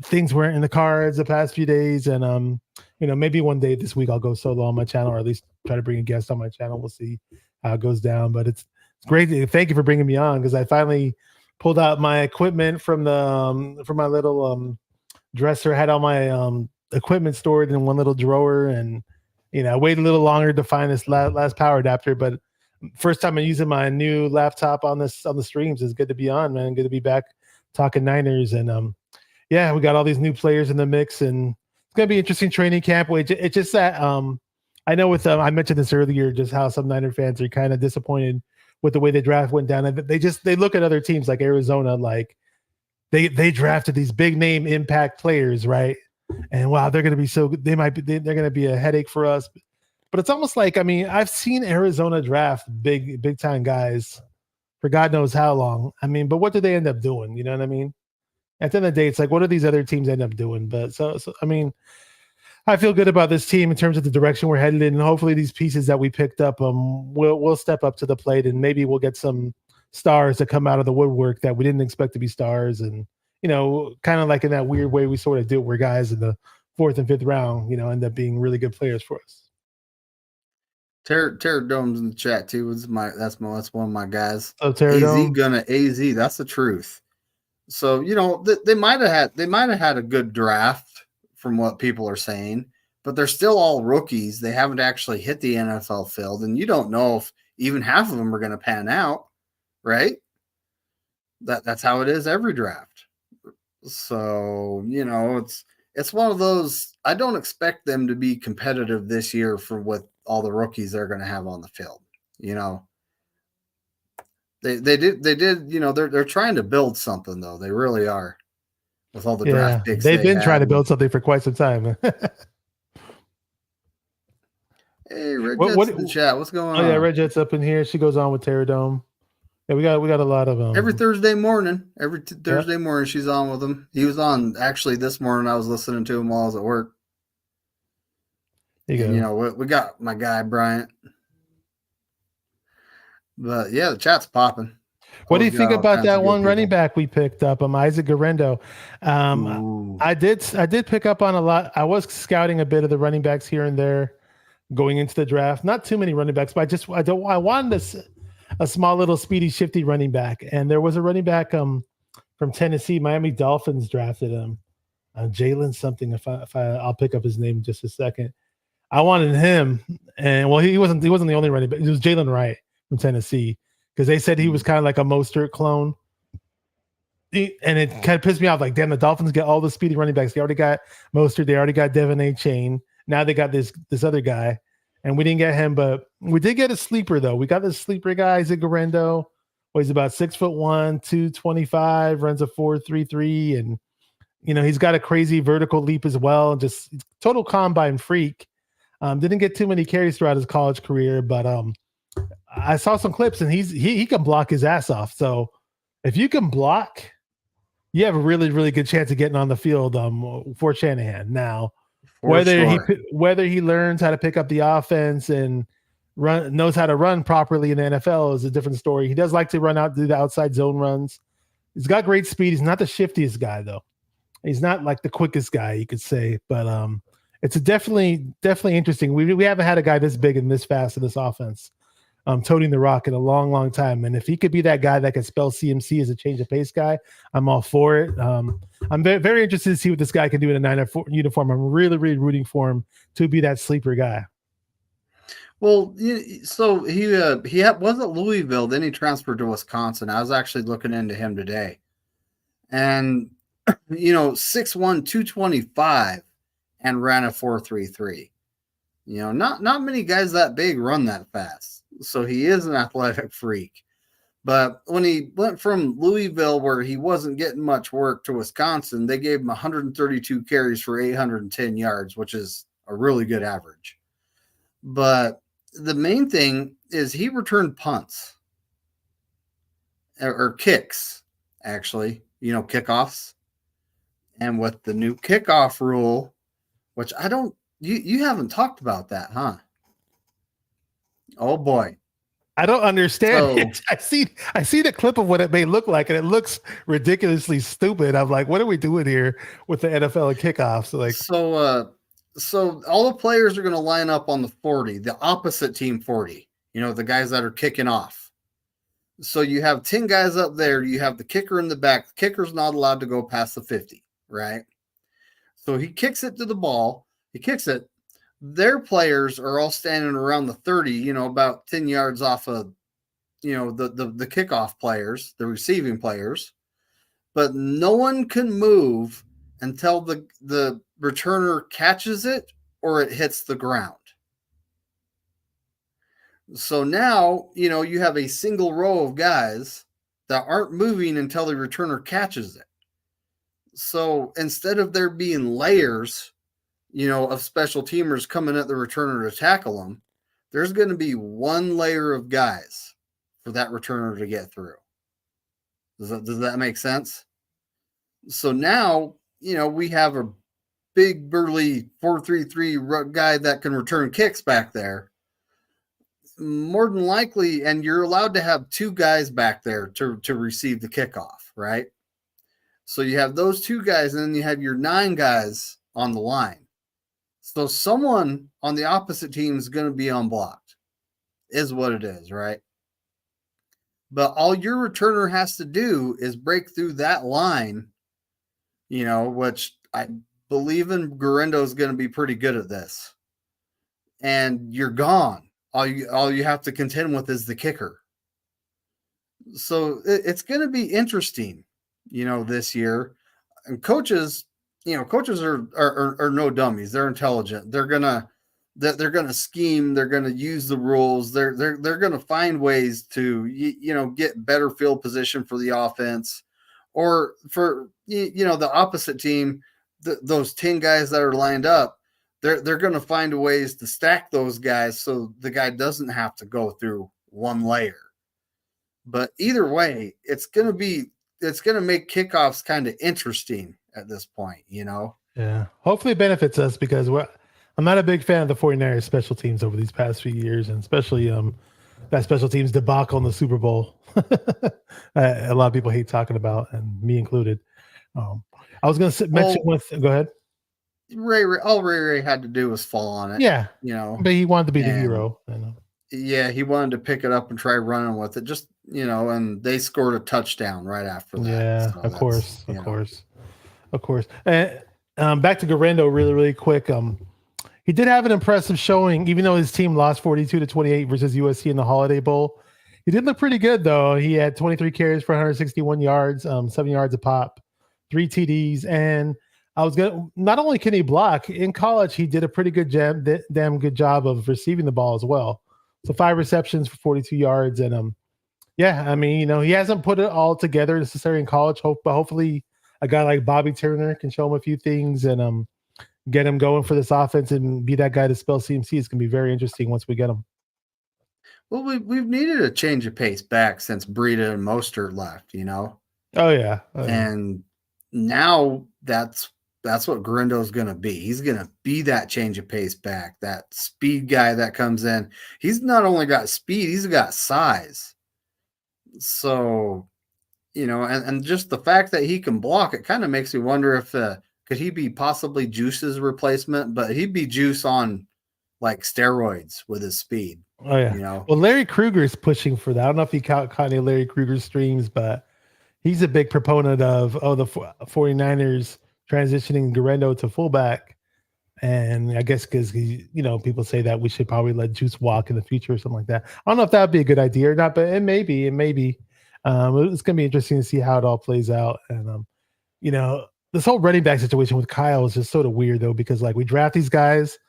things weren't in the cards the past few days, and maybe one day this week I'll go solo on my channel, or at least try to bring a guest on my channel. We'll see how it goes down, but it's great. Thank you for bringing me on, because I finally pulled out my equipment from my little dresser. I had all my equipment stored in one little drawer, and I waited a little longer to find this last power adapter, but first time I'm using my new laptop on the streams. It's good to be on, man. Good to be back talking Niners, and yeah, we got all these new players in the mix, and it's gonna be interesting training camp. It's just that I know with I mentioned this earlier, just how some Niner fans are kind of disappointed with the way the draft went down, and they look at other teams like Arizona, like they drafted these big name impact players, right? And wow, they're gonna be so good. They're gonna be a headache for us. But it's almost like, I mean, I've seen Arizona draft big time guys for God knows how long. I mean, but what do they end up doing? You know what I mean? At the end of the day, it's like, what do these other teams end up doing? But so I mean, I feel good about this team in terms of the direction we're headed in, and hopefully these pieces that we picked up will step up to the plate, and maybe we'll get some stars that come out of the woodwork that we didn't expect to be stars, and kind of like in that weird way we sort of do, where guys in the 4th and 5th round, end up being really good players for us. Terror Dome's in the chat too. That's one of my guys. Oh, Terror Dome. Gonna AZ. That's the truth. So they might have had a good draft from what people are saying, but they're still all rookies. They haven't actually hit the NFL field, and you don't know if even half of them are going to pan out, right? That's how it is every draft. So it's it's one of those. I don't expect them to be competitive this year for with all the rookies they're going to have on the field. You know, they did. You know, they're trying to build something though. They really are with all the Yeah, draft picks they've they been trying had. to build something for quite some time. Hey, Red what? Jets What? in the chat. What's going Oh yeah, on? Red Jet's up in here. She goes on with Terradome. Yeah, we got a lot of Every Thursday morning. Yeah, Thursday morning, she's on with him. He was on actually this morning. I was listening to him while I was at work. there you And you go. know, we got my guy Bryant. But yeah, the chat's popping. What do Always you think got all about kinds that of good one running people. back we picked up, Isaac Guerrero? Um, Ooh. I did pick up on a lot. I was scouting a bit of the running backs here and there going into the draft. Not too many running backs, but I wanted a small little speedy shifty running back, and there was a running back from Tennessee. Miami Dolphins drafted him, Jalen something. I'll pick up his name in just a second. I wanted him, and well, he wasn't the only running back. It was Jalen Wright from Tennessee because they said he was kind of like a Mostert clone. And it kind of pissed me off. Like, damn, the Dolphins get all the speedy running backs. They already got Mostert. They already got Devin A. Chain. Now they got this other guy, and we didn't get him, but we did get a sleeper though. We got this sleeper guy, Isaac Guerrero. Well, he's about 6'1", 225, runs a 4.33, and he's got a crazy vertical leap as well. Just total combine freak. Didn't get too many carries throughout his college career, but I saw some clips and he can block his ass off. So if you can block, you have a really, really good chance of getting on the field for Shanahan. Now, For sure. whether he learns how to pick up the offense and knows how to run properly in the NFL is a different story. He does like to do the outside zone runs. He's got great speed. He's not the shiftiest guy though. He's not like the quickest guy, you could say, but it's definitely interesting. We haven't had a guy this big and this fast in this offense, toting the rock in a long, long time. And if he could be that guy that can spell CMC as a change of pace guy, I'm all for it. I'm very, very interested to see what this guy can do in a Niner uniform. I'm really, really rooting for him to be that sleeper guy. Well, so he was at Louisville, then he transferred to Wisconsin. I was actually looking into him today, and 6'1", 225, and ran a 4.33. Not many guys that big run that fast. So he is an athletic freak. But when he went from Louisville, where he wasn't getting much work, to Wisconsin, they gave him 132 carries for 810 yards, which is a really good average. But the main thing is he returned punts or kicks, actually, kickoffs. And with the new kickoff rule, which you haven't talked about that, huh? Oh boy. I don't understand it. I see the clip of what it may look like, and it looks ridiculously stupid. I'm like, what are we doing here with the NFL and kickoffs? So all the players are going to line up on the 40, the opposite team 40, the guys that are kicking off. So you have 10 guys up there. You have the kicker in the back. The kicker's not allowed to go past the 50, right? So he kicks it to the ball. He kicks it. Their players are all standing around the 30, about 10 yards off of, the kickoff players, the receiving players. But no one can move until the returner catches it or it hits the ground. So now, you have a single row of guys that aren't moving until the returner catches it. So instead of there being layers, of special teamers coming at the returner to tackle them, there's going to be one layer of guys for that returner to get through. Does that make sense? So now, we have a big burly 4.33 guy that can return kicks back there. More than likely, and you're allowed to have two guys back there to receive the kickoff, right? So you have those two guys, and then you have your 9 guys on the line. So someone on the opposite team is going to be unblocked, is what it is, right? But all your returner has to do is break through that line, which I believe in Guerrero is going to be pretty good at this. And you're gone. All you have to contend with is the kicker. So it's going to be interesting, this year. And coaches, coaches are no dummies. They're intelligent. They're gonna scheme. They're gonna use the rules. They're gonna find ways to get better field position for the offense, or for the opposite team. Those 10 guys that are lined up, they're gonna find ways to stack those guys so the guy doesn't have to go through one layer. But either way, it's gonna make kickoffs kind of interesting at this point. Yeah. Hopefully it benefits us because I'm not a big fan of the 49ers special teams over these past few years, and especially that special teams debacle in the Super Bowl. A lot of people hate talking about, and me included. I was going to mention go ahead. All Ray had to do was fall on it. Yeah. But he wanted to be the hero. Yeah, he wanted to pick it up and try running with it. Just, and they scored a touchdown right after that. Yeah, so of course. And back to Garendo really, really quick. He did have an impressive showing, even though his team lost 42-28 versus USC in the Holiday Bowl. He did look pretty good, though. He had 23 carries for 161 yards, 7 yards a pop, 3 TDs. And not only can he block, in college, he did a pretty good damn good job of receiving the ball as well. So 5 receptions for 42 yards. And he hasn't put it all together necessarily in college. But hopefully a guy like Bobby Turner can show him a few things and get him going for this offense and be that guy to spell CMC. It's going to be very interesting once we get him. Well, we've needed a change of pace back since Breida and Mostert left, Oh, yeah. And now that's what Garendo's going to be. He's going to be that change of pace back, that speed guy that comes in. He's not only got speed, he's got size. So, and just the fact that he can block, it kind of makes me wonder if could he be possibly Juice's replacement, but he'd be Juice on like steroids with his speed. Oh, yeah. Well, Larry Krueger is pushing for that. I don't know if you caught any Larry Krueger streams, but he's a big proponent of the 49ers transitioning Garendo to fullback. And I guess because people say that we should probably let Juice walk in the future or something like that. I don't know if that would be a good idea or not, but it may be. It's going to be interesting to see how it all plays out. And this whole running back situation with Kyle is just sort of weird though, because like we draft these guys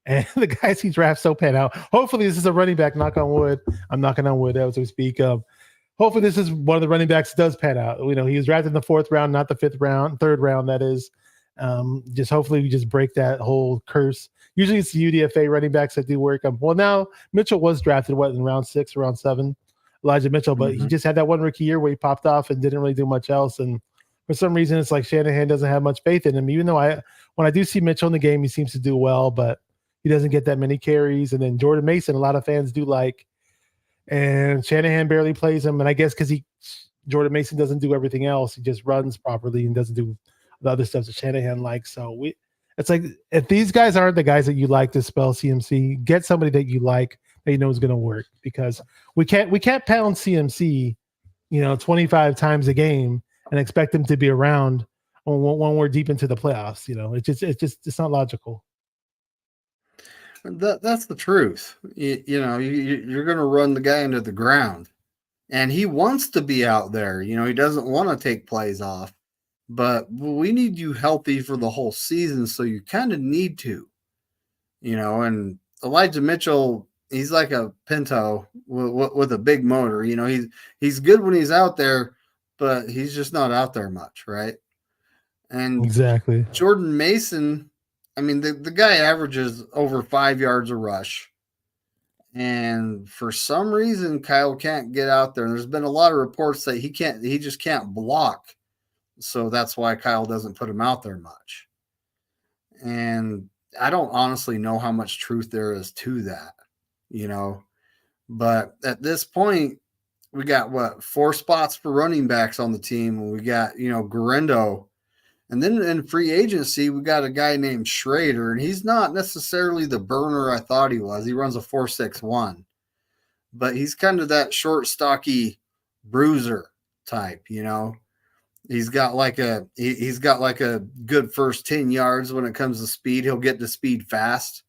and the guys he drafts don't pan out. Hopefully this is a running back, knock on wood. I'm knocking on wood as we speak. Hopefully this is one of the running backs that does pan out. He was drafted in the 4th round, not the 5th round, 3rd round, that is. Just hopefully we just break that whole curse. Usually it's the UDFA running backs that do work. Well, now Mitchell was drafted in round 6, round 7, Elijah Mitchell, but he just had that one rookie year where he popped off and didn't really do much else. And for some reason, it's like Shanahan doesn't have much faith in him. Even though when I do see Mitchell in the game, he seems to do well, but he doesn't get that many carries. And then Jordan Mason, a lot of fans do like, and Shanahan barely plays him. And I guess because Jordan Mason doesn't do everything else, he just runs properly and doesn't do the other stuff that Shanahan likes. So it's like, if these guys aren't the guys that you like to spell CMC, get somebody that you like that you know is going to work, because we can't pound CMC, 25 times a game and expect him to be around when we're deep into the playoffs. It's not logical. That's the truth. You're going to run the guy into the ground, and he wants to be out there. He doesn't want to take plays off, but we need you healthy for the whole season. So you kind of need to, and Elijah Mitchell, he's like a Pinto with a big motor. He's good when he's out there, but he's just not out there much, right? And exactly. Jordan Mason, I mean, the guy averages over 5 yards a rush. And for some reason, Kyle can't get out there. And there's been a lot of reports that he just can't block. So that's why Kyle doesn't put him out there much. And I don't honestly know how much truth there is to that, But at this point, we got 4 spots for running backs on the team. And we got, Garendo. And then in free agency, we got a guy named Schrader, and he's not necessarily the burner I thought he was. He runs a 4.61, but he's kind of that short, stocky bruiser type, He's got like a good first 10 yards when it comes to speed. He'll get to speed fast,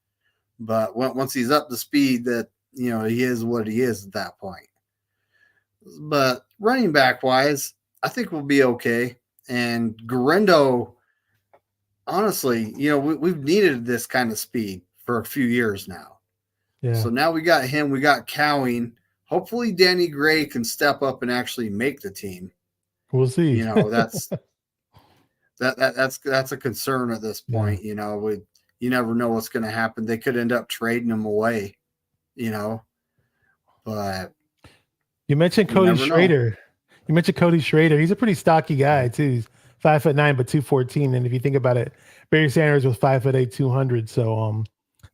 but once he's up to speed, that he is what he is at that point. But running back wise, I think we'll be okay. And Garendo, honestly, we've needed this kind of speed for a few years now. Yeah, So now we got him, we got Cowing. Hopefully, Danny Gray can step up and actually make the team. we'll see. That's that's a concern at this Yeah. point. You never know what's going to happen. They could end up trading him away. You know, but You mentioned you Cody never know. Schrader. You mentioned Cody Schrader. He's a pretty stocky guy too. He's 5'9", but 214. And if you think about it, Barry Sanders was 5'8", 200. So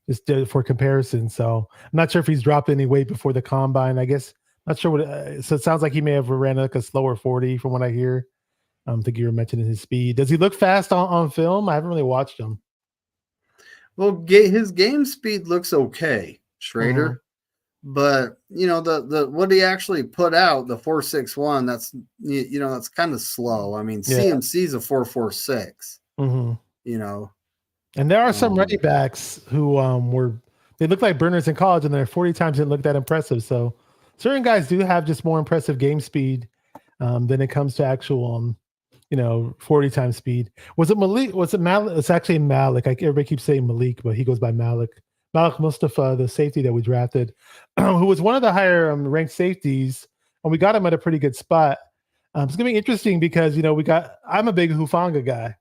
just for comparison. So I'm not sure if he's dropped any weight before the combine. I guess not sure what. So it sounds like he may have ran like a slower 40 from what I hear. I think you were mentioning his speed. Does he look fast on film? I haven't really watched him. Well, his game speed looks okay, Mm-hmm. Schrader. But the what he actually put out, the 4.61, that's kind of slow. I mean, Yeah. CMC's a 4.46. Mm-hmm. You know, And there are some running um, backs who were they look like burners in college, and their 40 times didn't look that impressive. So certain guys do have just more impressive game speed than it comes to actual 40 times speed. Was it Malik? Was it Malik? It's actually Malik. Like everybody keeps saying Malik, but he goes by Malik. Malik Mustafa, the safety that we drafted, who was one of the higher ranked safeties, and we got him at a pretty good spot. It's gonna be interesting because I'm a big Hufanga guy.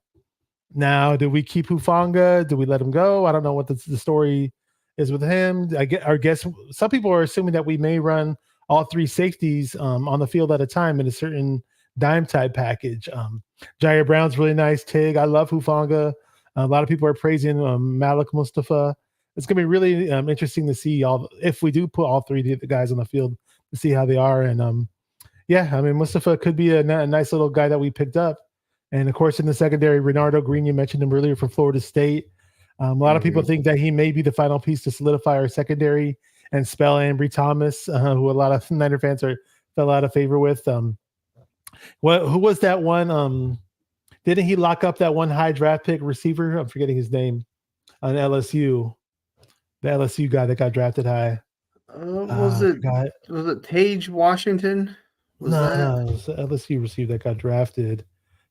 Now, do we keep Hufanga? Do we let him go? I don't know what the story is with him. I guess some people are assuming that we may run all three safeties on the field at a time in a certain dime type package. Jair Brown's really nice. Tig, I love Hufanga. A lot of people are praising Malik Mustafa. It's going to be really interesting to see if we do put all three of the guys on the field to see how they are. And yeah, I mean, Mustafa could be a nice little guy that we picked up. And of course, in the secondary, Renardo Green, you mentioned him earlier from Florida State. A lot of people mhm. think that he may be the final piece to solidify our secondary and spell Ambry Thomas, who a lot of Niner fans fell out of favor with. Who was that one? Didn't he lock up that one high draft pick receiver? I'm forgetting his name on LSU. The LSU guy that got drafted high. Was I it forgot. Tage Washington? Was that? No, it was the LSU receiver that got drafted.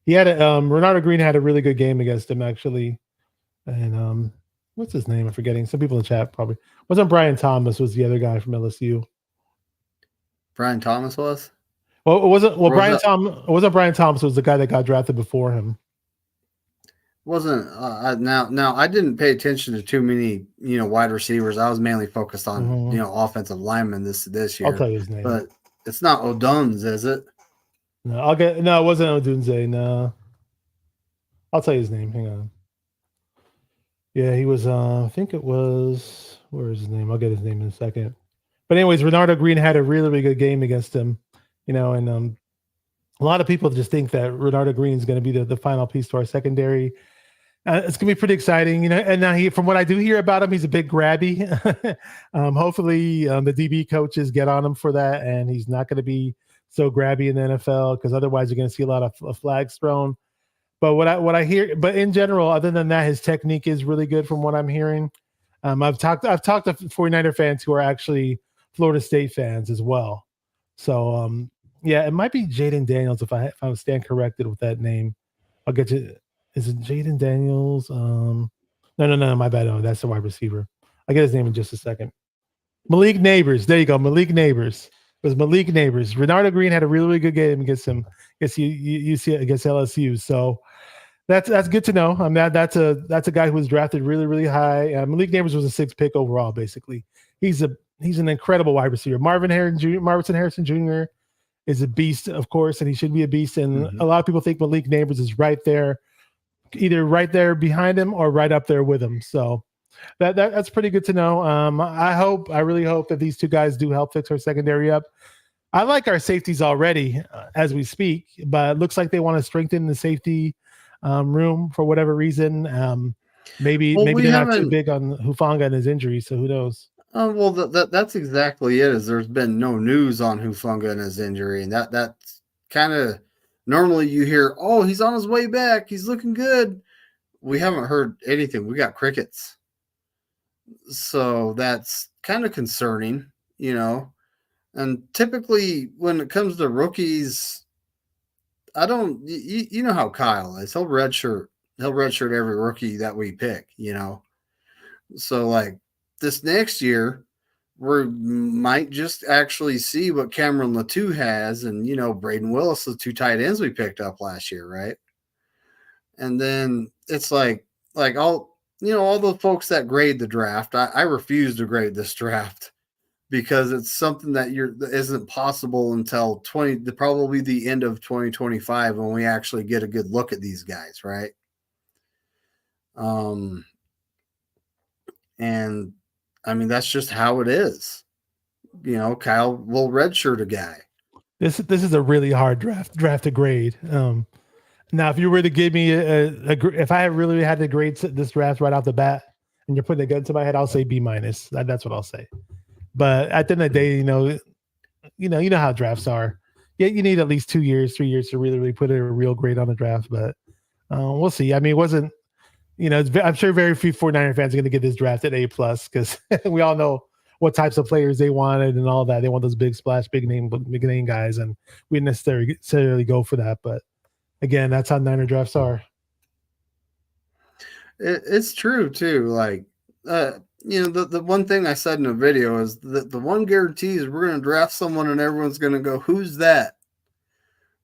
He had Renardo Green had a really good game against him actually, and what's his name? I'm forgetting. Some people in the chat probably wasn't Brian Thomas. Was the other guy from LSU? Brian Thomas was? Well, it wasn't. Well, Or was Brian that Tom it wasn't Brian Thomas. It was the guy that got drafted before him. wasn't now I didn't pay attention to too many wide receivers. I was mainly focused on Mm-hmm. offensive linemen this I'll year. tell you his name. But it's not O'Dunn's, is it? No, I'll get. No, it wasn't Odunze. No, I'll tell you his name. Hang on. Yeah, he was. I think it was. Where is his name? I'll get his name in a second. But anyways, Renardo Green had a really, really good game against him. And a lot of people just think that Renardo Green is going to be the final piece to our secondary. It's going to be pretty exciting, And now from what I do hear about him, he's a bit grabby. Hopefully, the DB coaches get on him for that, and he's not going to be so grabby in the NFL because otherwise you're going to see a lot of flags thrown. But what I hear, but in general, other than that, his technique is really good from what I'm hearing. I've talked to 49er fans who are actually Florida State fans as well. So yeah, it might be Jaden Daniels if I stand corrected with that name. I'll get you. Is it Jaden Daniels? No, my bad. No, that's the wide receiver. I'll get his name in just a second. Malik Neighbors. There you go. Malik Neighbors. It was Malik Neighbors. Renardo Green had a really, really good game against him. Against you see it against LSU. So that's good to know. That's a guy who was drafted really, really high. Malik Neighbors was a 6th pick overall. Basically, he's an incredible wide receiver. Marvin Harrison Jr. is a beast, of course, and he should be a beast. And Mm-hmm. a lot of people think Malik Neighbors is right there, either right there behind him or right up there with him. So that's pretty good to know. I really hope that these two guys do help fix our secondary up. I like our safeties already as we speak, but it looks like they want to strengthen the safety room for whatever reason. Maybe Well, we they're not too haven't. big on Hufanga and his injury, so who knows? Well, that's exactly it. Is there's been no news on Hufanga and his injury, and that's kind of normally you hear, oh, he's on his way back, he's looking good. We haven't heard anything. We got crickets, so that's kind of concerning. And typically, when it comes to rookies, I don't. You know how Kyle is. He'll redshirt he'll redshirt every rookie that we pick, you know. So like this next year, we might just actually see what Cameron Latou has, and you know Braden Willis, the two tight ends we picked up last year, right? And then it's like all you know all the folks that grade the draft. I refuse to grade this draft because it's something that isn't possible until probably the end of 2025 when we actually get a good look at these guys, right? Um, and I mean that's just how it is. You know, Kyle will redshirt a guy. This is a really hard draft to grade. Now, if you were to give me if I really had to grade this draft right off the bat, and you're putting a gun to my head, I'll say B minus. That's what I'll say. But at the end of the day, you know how drafts are. Yeah, you need at least 2 years, 3 years to really put a real grade on the draft. But we'll see. I mean, it wasn't. I'm sure very few 49er fans are going to get this draft at A plus because we all know what types of players they wanted and all that. They want those big splash, big name guys, and we didn't necessarily go for that. But again, that's how Niner drafts are. It's true too. Like, the one thing I said in the video is that the one guarantee is we're going to draft someone and everyone's going to go, "Who's that?"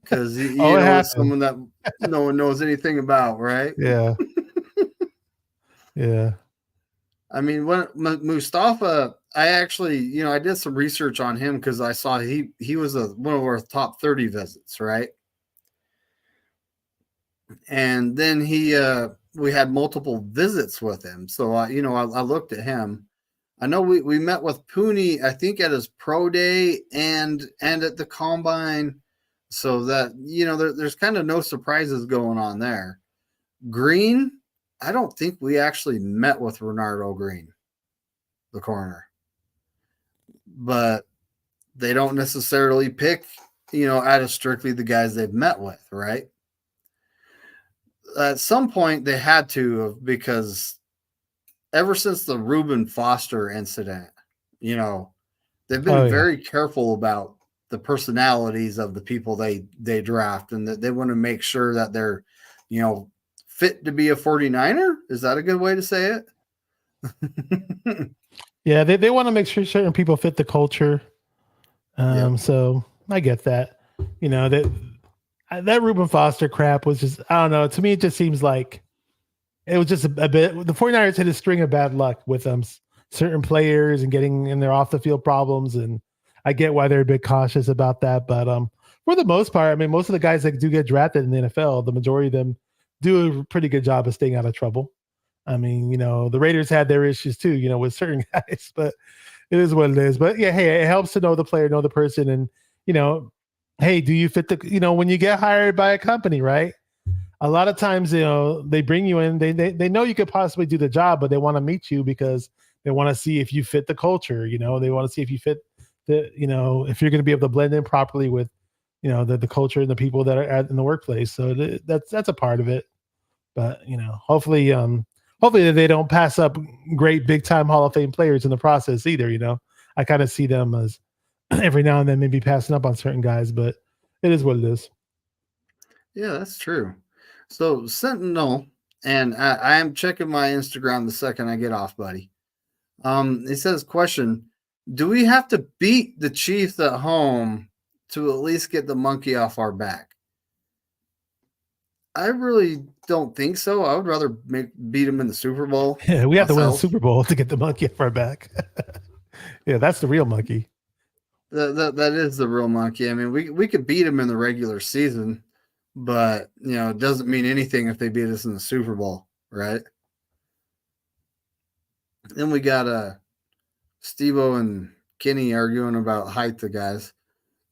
Because it's someone that no one knows anything about, right? Yeah. Yeah. I mean, when Mustafa, I actually, I did some research on him because I saw he was one of our top 30 visits, right? And then we had multiple visits with him. So I looked at him. I know we met with Pooney, I think at his pro day and at the combine. So that, there's kind of no surprises going on there. Green, I don't think we actually met with Renardo Green, the corner. But they don't necessarily pick, out of strictly the guys they've met with, right? At some point they had to, because ever since the Reuben Foster incident, they've been very careful about the personalities of the people they draft, and that they want to make sure that they're, fit to be a 49er. Is that a good way to say it? Yeah, they want to make sure certain people fit the culture. So I get that. That Reuben Foster crap was just, I don't know. To me, it just seems like it was just a bit. The 49ers had a string of bad luck with certain players and getting in their off the field problems. And I get why they're a bit cautious about that. But for the most part, I mean, most of the guys that do get drafted in the NFL, the majority of them do a pretty good job of staying out of trouble. I mean, the Raiders had their issues too, with certain guys, but it is what it is. But yeah, hey, it helps to know the player, know the person, and hey, do you fit the, when you get hired by a company, right? A lot of times, they bring you in, they know you could possibly do the job, but they want to meet you because they want to see if you fit the culture, they want to see if you fit if you're going to be able to blend in properly with, the culture and the people that are in the workplace. So that's a part of it. But, hopefully they don't pass up great big time Hall of Fame players in the process either. I kind of see them as every now and then maybe passing up on certain guys, but it is what it is. Yeah, that's true. So Sentinel, and I am checking my Instagram the second I get off, buddy. It says, question, do we have to beat the Chiefs at home to at least get the monkey off our back? I really don't think so. I would rather beat them in the Super Bowl. Yeah, we have to win the Super Bowl to get the monkey off our back. Yeah, that's the real monkey. That is the real monkey. I mean, we could beat them in the regular season, but it doesn't mean anything if they beat us in the Super Bowl, right? Then we got Steve-O and Kenny arguing about height to guys.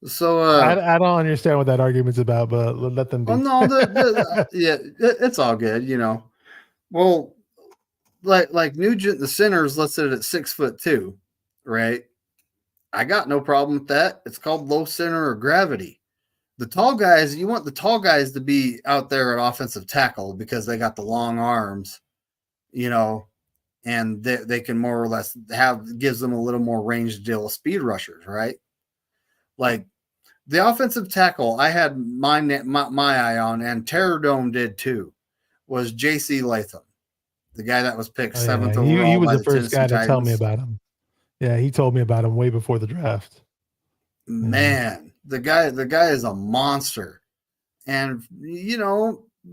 So I don't understand what that argument's about, but let them be. Oh no, yeah, it's all good, Well, like Nugent, the center is listed at 6'2", right? I got no problem with that. It's called low center of gravity. The tall guys, you want the tall guys to be out there at offensive tackle because they got the long arms, and they can more or less gives them a little more range to deal with speed rushers, right? Like the offensive tackle, I had my eye on, and Terror Dome did too, was J.C. Latham, the guy that was picked Oh yeah, 7th he overall was by the the first Tennessee guy to tell me Titans. about him. Yeah, he told me about him way before the draft. Man, the guy is a monster. And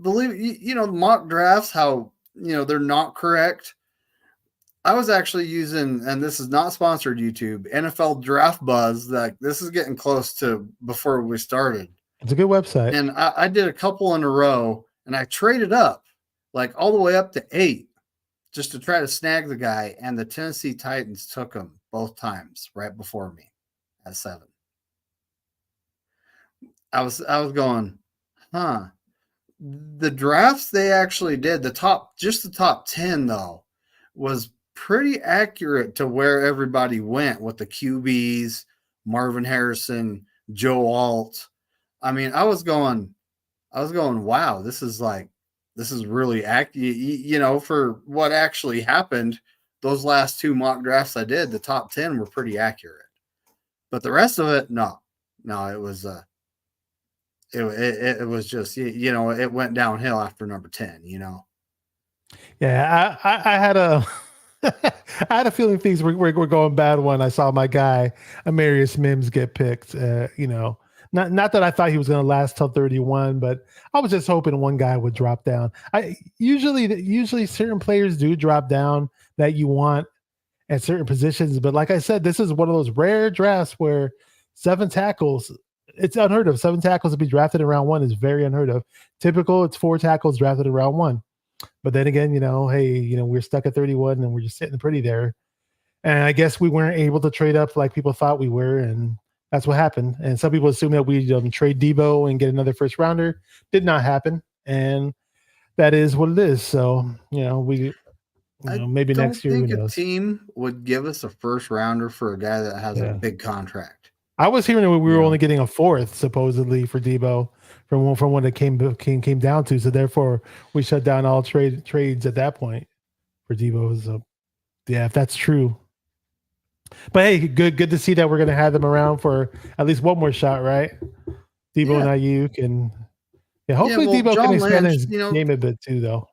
believe mock drafts, how they're not correct. I was actually using, and this is not sponsored YouTube, NFL Draft Buzz. Like, this is getting close to before we started. It's a good website. And I did a couple in a row, and I traded up, like all the way up to 8, just to try to snag the guy. And the Tennessee Titans took him both times right before me at 7. I was going, huh? The drafts they actually did, the top 10 though, was pretty accurate to where everybody went with the QBs, Marvin Harrison, Joe Alt. I mean, I was going, wow, this is really accurate, for what actually happened. Those last 2 mock drafts I did, the top 10 were pretty accurate. But the rest of it, no, it was it was just, it went downhill after number 10. Yeah, I had a I had a feeling things were going bad when I saw my guy Amarius Mims get picked. Not that I thought he was going to last till 31, but I was just hoping one guy would drop down. I usually certain players do drop down that you want at certain positions, but like I said, this is one of those rare drafts where 7 tackles. It's unheard of. 7 tackles to be drafted in round 1 is very unheard of. Typical, it's 4 tackles drafted in round 1. But then again, hey, we're stuck at 31 and we're just sitting pretty there. And I guess we weren't able to trade up like people thought we were, and that's what happened. And some people assume that we trade Debo and get another first rounder. Did not happen, and that is what it is. So maybe next year. I Who don't think a knows? team would give us a first rounder for a guy that has a big contract. I was hearing that we were only getting a 4th supposedly for Debo from what it came down to. So therefore, we shut down all trades at that point for Debo. So yeah, if that's true. But hey, good to see that we're going to have them around for at least one more shot, right? Debo and Ayuk, and hopefully Debo John can expand Lynch, his game a bit too, though.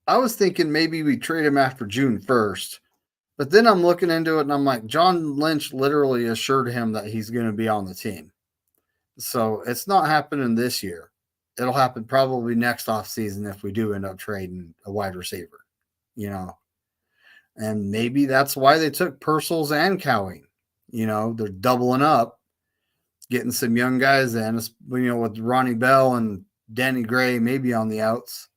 I was thinking maybe we trade him after June 1st. But then I'm looking into it and I'm like, John Lynch literally assured him that he's going to be on the team. So it's not happening this year. It'll happen probably next offseason if we do end up trading a wide receiver, And maybe that's why they took Purcell's and Cowing. They're doubling up, getting some young guys in, with Ronnie Bell and Danny Gray maybe on the outs.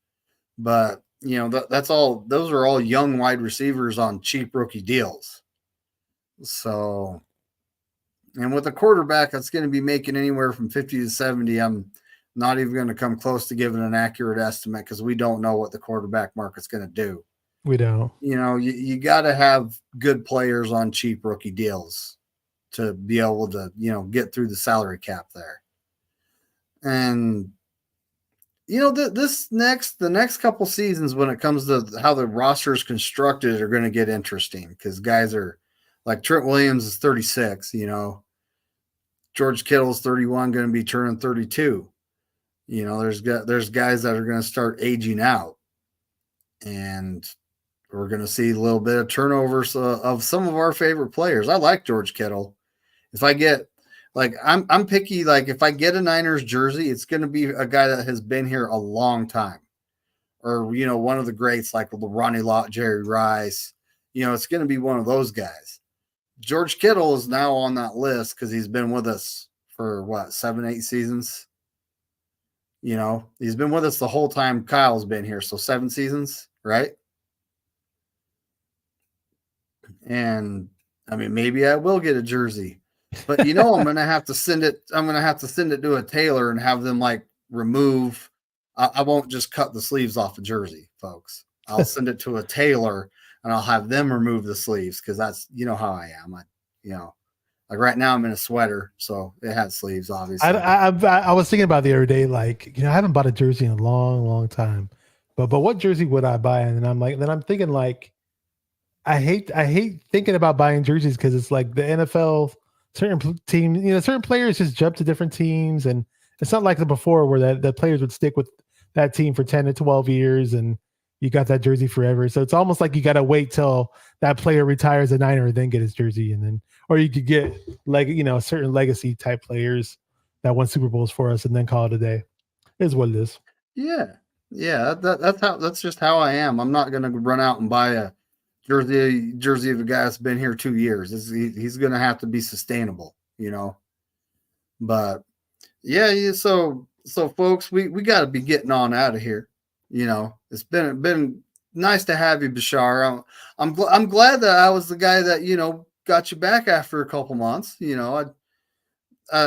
But that's all. Those are all young wide receivers on cheap rookie deals. So, and with a quarterback that's going to be making anywhere from 50 to 70, I'm not even going to come close to giving an accurate estimate because we don't know what the quarterback market's going to do. We don't. You got to have good players on cheap rookie deals to be able to, get through the salary cap there. And the next couple seasons when it comes to how the roster is constructed are going to get interesting because guys are like Trent Williams is 36, George Kittle's 31, going to be turning 32. There's guys that are going to start aging out, and we're going to see a little bit of turnovers of some of our favorite players. I like George Kittle. If I get I'm picky. Like if I get a Niners jersey, it's going to be a guy that has been here a long time, or one of the greats like Ronnie Lott, Jerry Rice. It's going to be one of those guys. George Kittle is now on that list because he's been with us for 7-8 seasons. He's been with us the whole time Kyle's been here, so 7 seasons, right? And I mean, maybe I will get a jersey. But I'm gonna have to send it. I'm gonna have to send it to a tailor and have them remove. I won't just cut the sleeves off a jersey, folks. I'll send it to a tailor and I'll have them remove the sleeves because that's how I am. Like right now I'm in a sweater, so it has sleeves, obviously. I was thinking about the other day, I haven't bought a jersey in a long, long time. But what jersey would I buy? And I'm thinking I hate thinking about buying jerseys because it's like the NFL. Certain teams, certain players just jump to different teams, and it's not like the before where the players would stick with that team for 10 to 12 years and you got that jersey forever. So it's almost like you got to wait till that player retires a Niner and then get his jersey. And then, or you could get like, certain legacy type players that won Super Bowls for us and then call it a day. It is what it is. Yeah. Yeah. That's just how I am. I'm not going to run out and buy a jersey of a guy that's been here 2 years. He's going to have to be sustainable, but yeah. So folks, we got to be getting on out of here. It's been nice to have you, Bashar. I'm glad that I was the guy that got you back after a couple months. I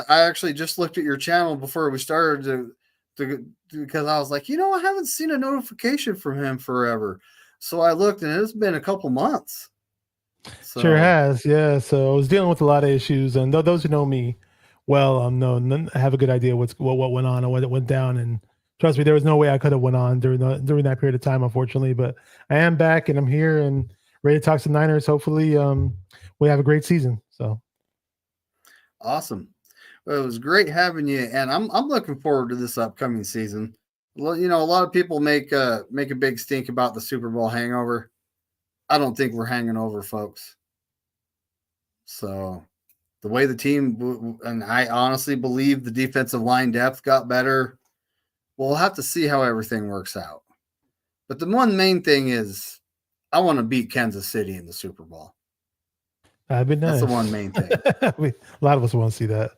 actually just looked at your channel before we started because I was like, I haven't seen a notification from him forever. So I looked and it's been a couple months. So. Sure has, yeah. So I was dealing with a lot of issues, and those who know me well, I have a good idea what went on and what went down. And trust me, there was no way I could have went on during that period of time, unfortunately. But I am back and I'm here and ready to talk some Niners. Hopefully, we have a great season. So awesome. Well, it was great having you, and I'm looking forward to this upcoming season. Well, a lot of people make a big stink about the Super Bowl hangover. I don't think we're hanging over, folks. So the way the team, and I honestly believe the defensive line depth got better. We'll have to see how everything works out. But the one main thing is I want to beat Kansas City in the Super Bowl. That'd be nice. That's the one main thing. A lot of us want to see that.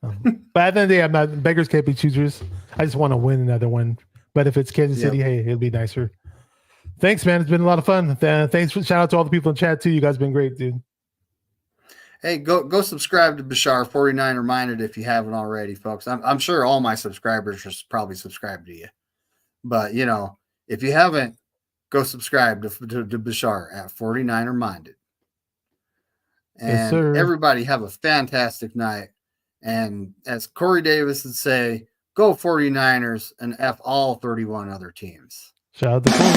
But at the end of the day, I'm not, beggars can't be choosers. I just want to win another one. But if it's Kansas City, hey, it'll be nicer. Thanks, man. It's been a lot of fun. Thanks. Shout out to all the people in chat too. You guys have been great, dude. Hey, go subscribe to Bashar 49er Minded if you haven't already, folks. I'm sure all my subscribers are probably subscribed to you. But, if you haven't, go subscribe to Bashar at 49er Minded. And yes, everybody have a fantastic night. And as Corey Davis would say, go 49ers and F all 31 other teams. Shout out to Corey.